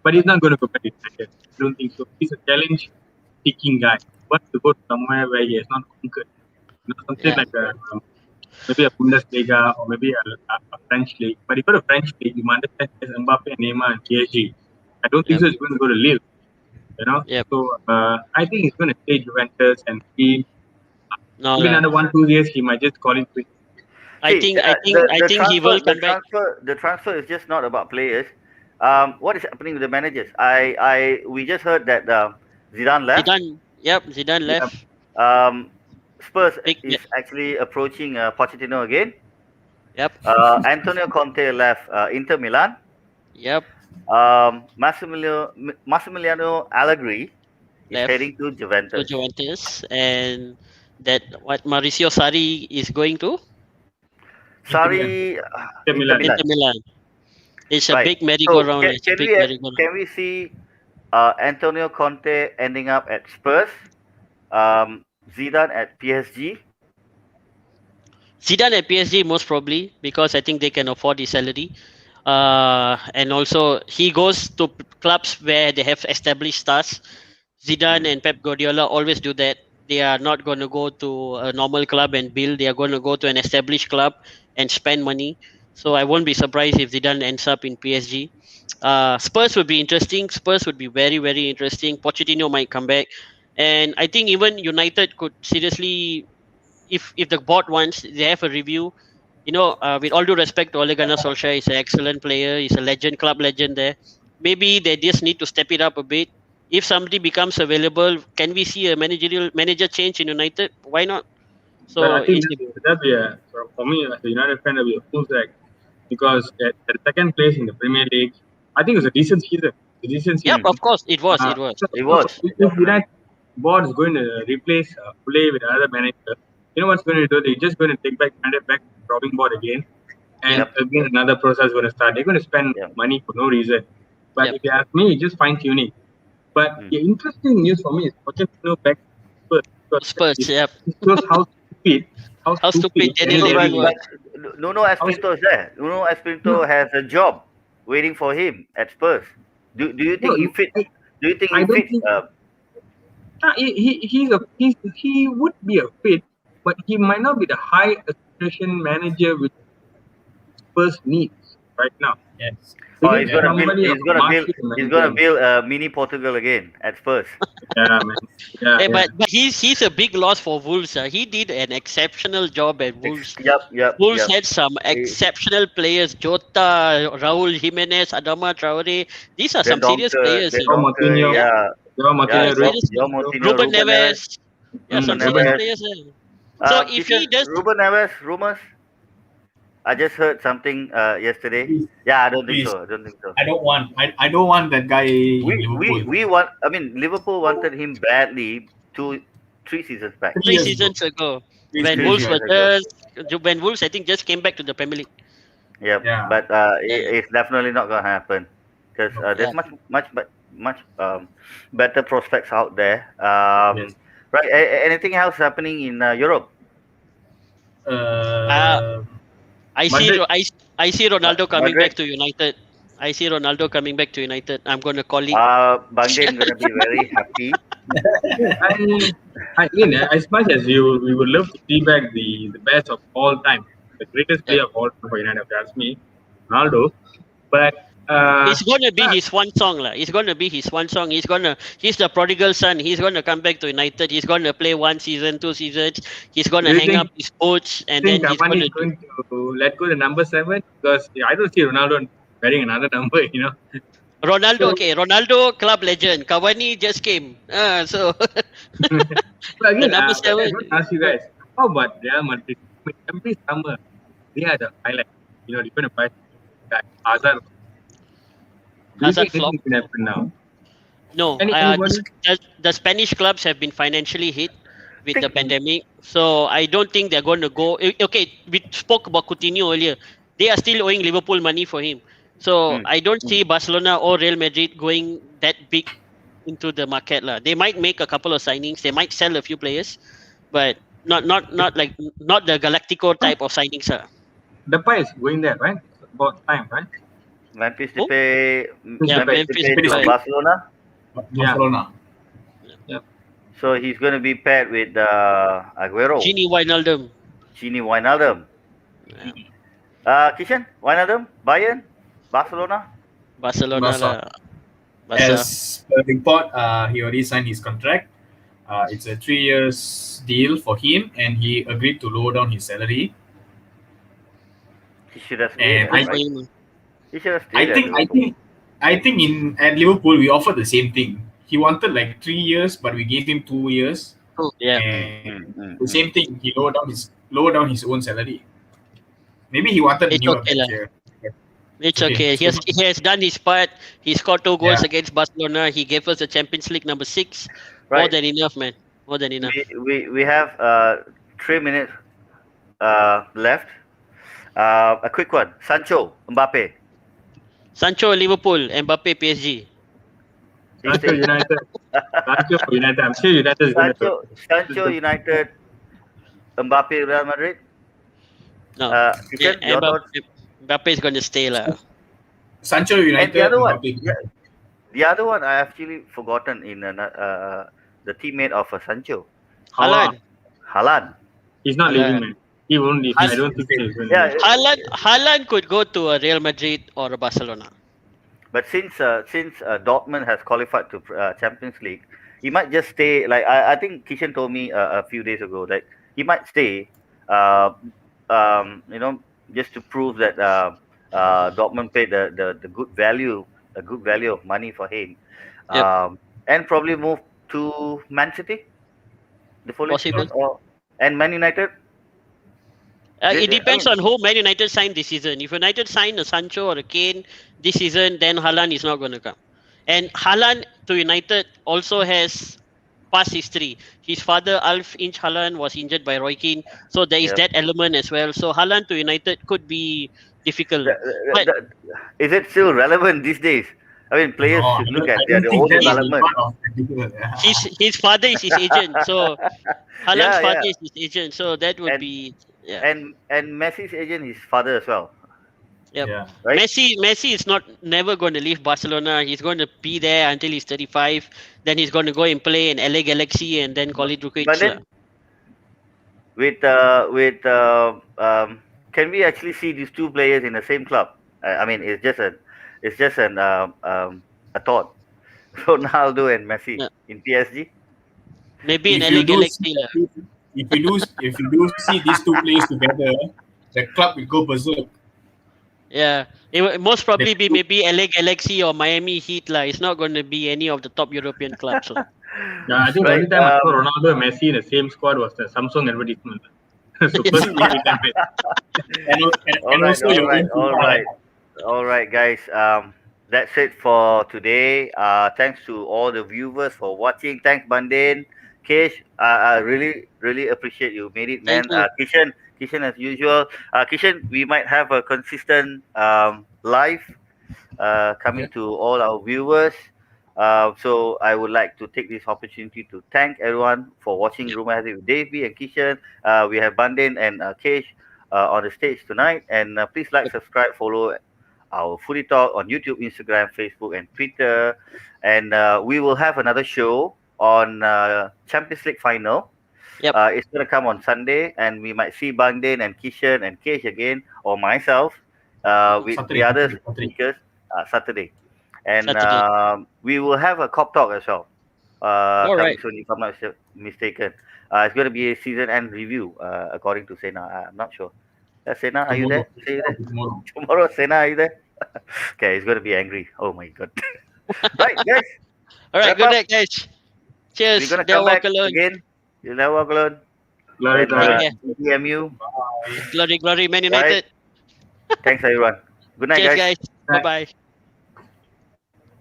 But he's not going to go back to United. I don't think so. He's a challenge-seeking guy. He wants to go somewhere where he has not conquered. Something Yeah. like maybe a Bundesliga or maybe a French league. But if you go to French league, you might understand there's Mbappe, Neymar, and PSG. I don't think Yep. so. He's going to go to Lille. Yep. So I think he's going to stay Juventus and see. No Maybe lah. another 1-2 years, he might just call it quits. I See, think I think I think he will come back. the transfer is just not about players. What is happening with the managers? We just heard that Zidane left. Zidane. Yep. Zidane Yeah. left. Um, Spurs Big. is actually approaching Pochettino again. Yep. Antonio Conte left Inter Milan. Yep. Massimiliano Allegri is Left heading to to Juventus. Juventus, and that what Mauricio Sarri is going to Sorry, Inter Milan. Inter Milan. It's a right. big So merry-go-round. It's a big merry-go-round. can we see Antonio Conte ending up at Spurs, Zidane at PSG? Zidane at PSG most probably because I think they can afford his salary. And also he goes to clubs where they have established stars. Zidane and Pep Guardiola always do that. They are not going to go to a normal club and build. They are going to go to an established club and spend money. So I won't be surprised if Zidane ends up in PSG. Spurs would be interesting. Spurs would be very, very interesting. Pochettino might come back. And I think even United could seriously, if the board wants, they have a review. With all due respect to Ole Gunnar Solskjaer, he's an excellent player. He's a legend, club legend there. Maybe they just need to step it up a bit. If somebody becomes available, can we see a manager change in United? Why not? But I So think that'd be for me as a United fan, that'd be a full sack because at second place in the Premier League, I think it was a decent season. yep, of course it was. Uh, It was. It was. If United board is going to replace Pule with another manager, you know what's going to do? They're just going to take United back to the drawing board again, and Yep. again another process is going to start. They're going to spend Yep. money for no reason. But Yep. if you ask me, it's just fine tuning. But the interesting news for me is Pochettino back to Spurs. Because Spurs, yep. it shows how How stupid Daniel Daniel Levy Levy was. Nuno Espirito is there. Nuno Espirito has a job waiting for him at Spurs. Do you think he fits? Do you think I he don't fits? think- he would be a fit, but he might not be the high aspiration manager which Spurs needs right now. Yes. They He's need gonna build. somebody He's of gonna mastery build. to He's manage gonna them. build a mini Portugal again at Spurs. Yeah, man. Yeah, Hey, yeah. but he's a big loss for Wolves. He did an exceptional job at Wolves. Yep. Wolves had some exceptional players. Jota, Raul Jimenez, Adama Traore. These are some serious players. Joao Moutinho. Yeah. Joao Moutinho, Yeah, Ruben Joao Moutinho, Ruben Ruben Neves. Yeah, some serious Neves. players. So if he does, Ruben Neves rumors. I just heard something yesterday. Please. Yeah, I don't think Please. so. I don't want. I don't want that guy in Liverpool. We want. I mean, Liverpool wanted him badly 3 seasons back. 3 seasons ago, when Three Wolves were seasons when Wolves I think just came back to the Premier League. Yep. Yeah. But it's definitely not gonna happen because there's much better prospects out there. Yes. Right. Anything else happening in Europe? I see Madrid. I see Ronaldo coming Madrid. back to United. I see Ronaldo coming back to United. I'm going to call it. Bangin gonna be very happy. I mean, as much as we would love to see back the best of all time, the greatest player of all time for United, if you ask me, Ronaldo. But It's gonna be his one song, lah. It's gonna be his one song. He's the prodigal son. He's gonna come back to United. He's gonna play 1 season, 2 seasons. He's gonna Do you hang think- up his boots, and I think then he's Cavani gonna. is going to let go the number 7 because I don't see Ronaldo wearing another number. Ronaldo, okay. Ronaldo, club legend. Cavani just came. So But again, number I 7. want to ask you guys, how about Real Madrid? I mean, every summer they are the highlight. They're going to buy that Hazard. Do you Hazard think flop. anything can happen now? No, Anybody? the Spanish clubs have been financially hit with the pandemic. So I don't think they're going to go. Okay, we spoke about Coutinho earlier. They are still owing Liverpool money for him. So Mm. I don't see Barcelona or Real Madrid going that big into the market lah. They might make a couple of signings. They might sell a few players, but not the Galactico type of signings lah. Depay is going there, right? It's about time, right? Memphis Who? Depay, Yeah, Memphis Memphis Depay to Depay. Barcelona. Yeah. Barcelona. So he's going to be paired with Aguero, Gini Wijnaldum. Gini Wijnaldum. Yeah. Kishen, Wijnaldum, Bayern, Barcelona. Barcelona Barca. lah. Barca. As per report, he already signed his contract. It's a 3 years deal for him, and he agreed to lower down his salary. He should have And stayed. Good for Right? him. He should have I stayed. think at Liverpool we offered the same thing. He wanted like 3 years, but we gave him 2 years. Yeah. And the same thing. He lowered down his own salary. Maybe he wanted It's new okay lah. adventure. It's Okay, okay. He has done his part. He scored 2 goals Yeah. against Barcelona. He gave us the Champions League number 6. More Right. than enough, man. More than enough. We have 3 minutes left. A quick one. Sancho, Mbappe. Sancho Liverpool, Mbappe PSG. Sancho United. Sancho United. I'm sure United is going to. Sancho United, Mbappe Real Madrid. No. Kishen, your thoughts? Mbappe is going to stay lah. Sancho And United. the other one, Mbappe. the other one I actually forgotten in the teammate of Sancho, Haaland. Haaland. He's not Haaland. leaving, man. He won't leave. I don't think he's going to Yeah, leave. Haaland could go to a Real Madrid or a Barcelona. but since Dortmund has qualified to Champions League, he might just stay. Like I think Kishen told me a few days ago that he might stay. Just to prove that Dortmund paid the good value, a good value of money for him, Yep. and probably move to Man City, the following Possible. season, and Man United. It depends on who Man United signed this season. If United sign a Sancho or a Kane this season, then Haaland is not going to come. And Haaland to United also has past history. His father, Alf Inch Haaland, was injured by Roy Keane. So there is Yep. that element as well. So Haaland to United could be difficult. But Is it still relevant these days? I mean, players No, should look I at don't their think own that is development. part of the deal, yeah. his father is his agent. So Haaland's Yeah, father yeah. is his agent. So that would And- be And Messi's agent, his father as well, Yep. Yeah. right? Messi is never going to leave Barcelona. He's going to be there until he's 35. Then he's going to go and play in LA Galaxy and then call it quits. But then, can we actually see these two players in the same club? I mean, it's just a thought. Ronaldo and Messi Yeah. in PSG. Maybe in If LA you do Galaxy. If you do see these two players together, the club will go berserk. Yeah. It will most probably be maybe LA Galaxy or Miami Heat. It's not going to be any of the top European clubs. lah. Yeah, I think Right, every time I saw Ronaldo and Messi in the same squad was the Samsung advertisement. Super speed with them. And also your own team. All right, guys. That's it for today. Thanks to all the viewers for watching. Thanks, Bandin. Kish, I really appreciate you made it, man. Thank you. Kishen as usual. Kishen, we might have a consistent live coming to all our viewers. So I would like to take this opportunity to thank everyone for watching Rumor Has It with Davey and Kishen. We have Bandin and Kish on the stage tonight. And please like, subscribe, follow our Footy Talk on YouTube, Instagram, Facebook, and Twitter. And we will have another show on Champions League final. Yep. It's going to come on Sunday, and we might see Bandin and Kishen and Kish again, or myself with the other speakers Saturday. And we will have a cop talk as well. Coming right. soon, if I'm not mistaken. It's going to be a season end review, according to Sena. I'm not sure. Sena, are you there? Say you there? Tomorrow, Sena, are you there? Okay, he's going to be angry. Oh my god. Right, guys. All right, Wrap good up. night, guys. Cheers. We're going to They'll come walk back alone. again. You'll never walk alone. Glory, And, glory. DMU. Glory, Man United. Thanks, everyone. Good night, Cheers, guys. guys. Bye bye.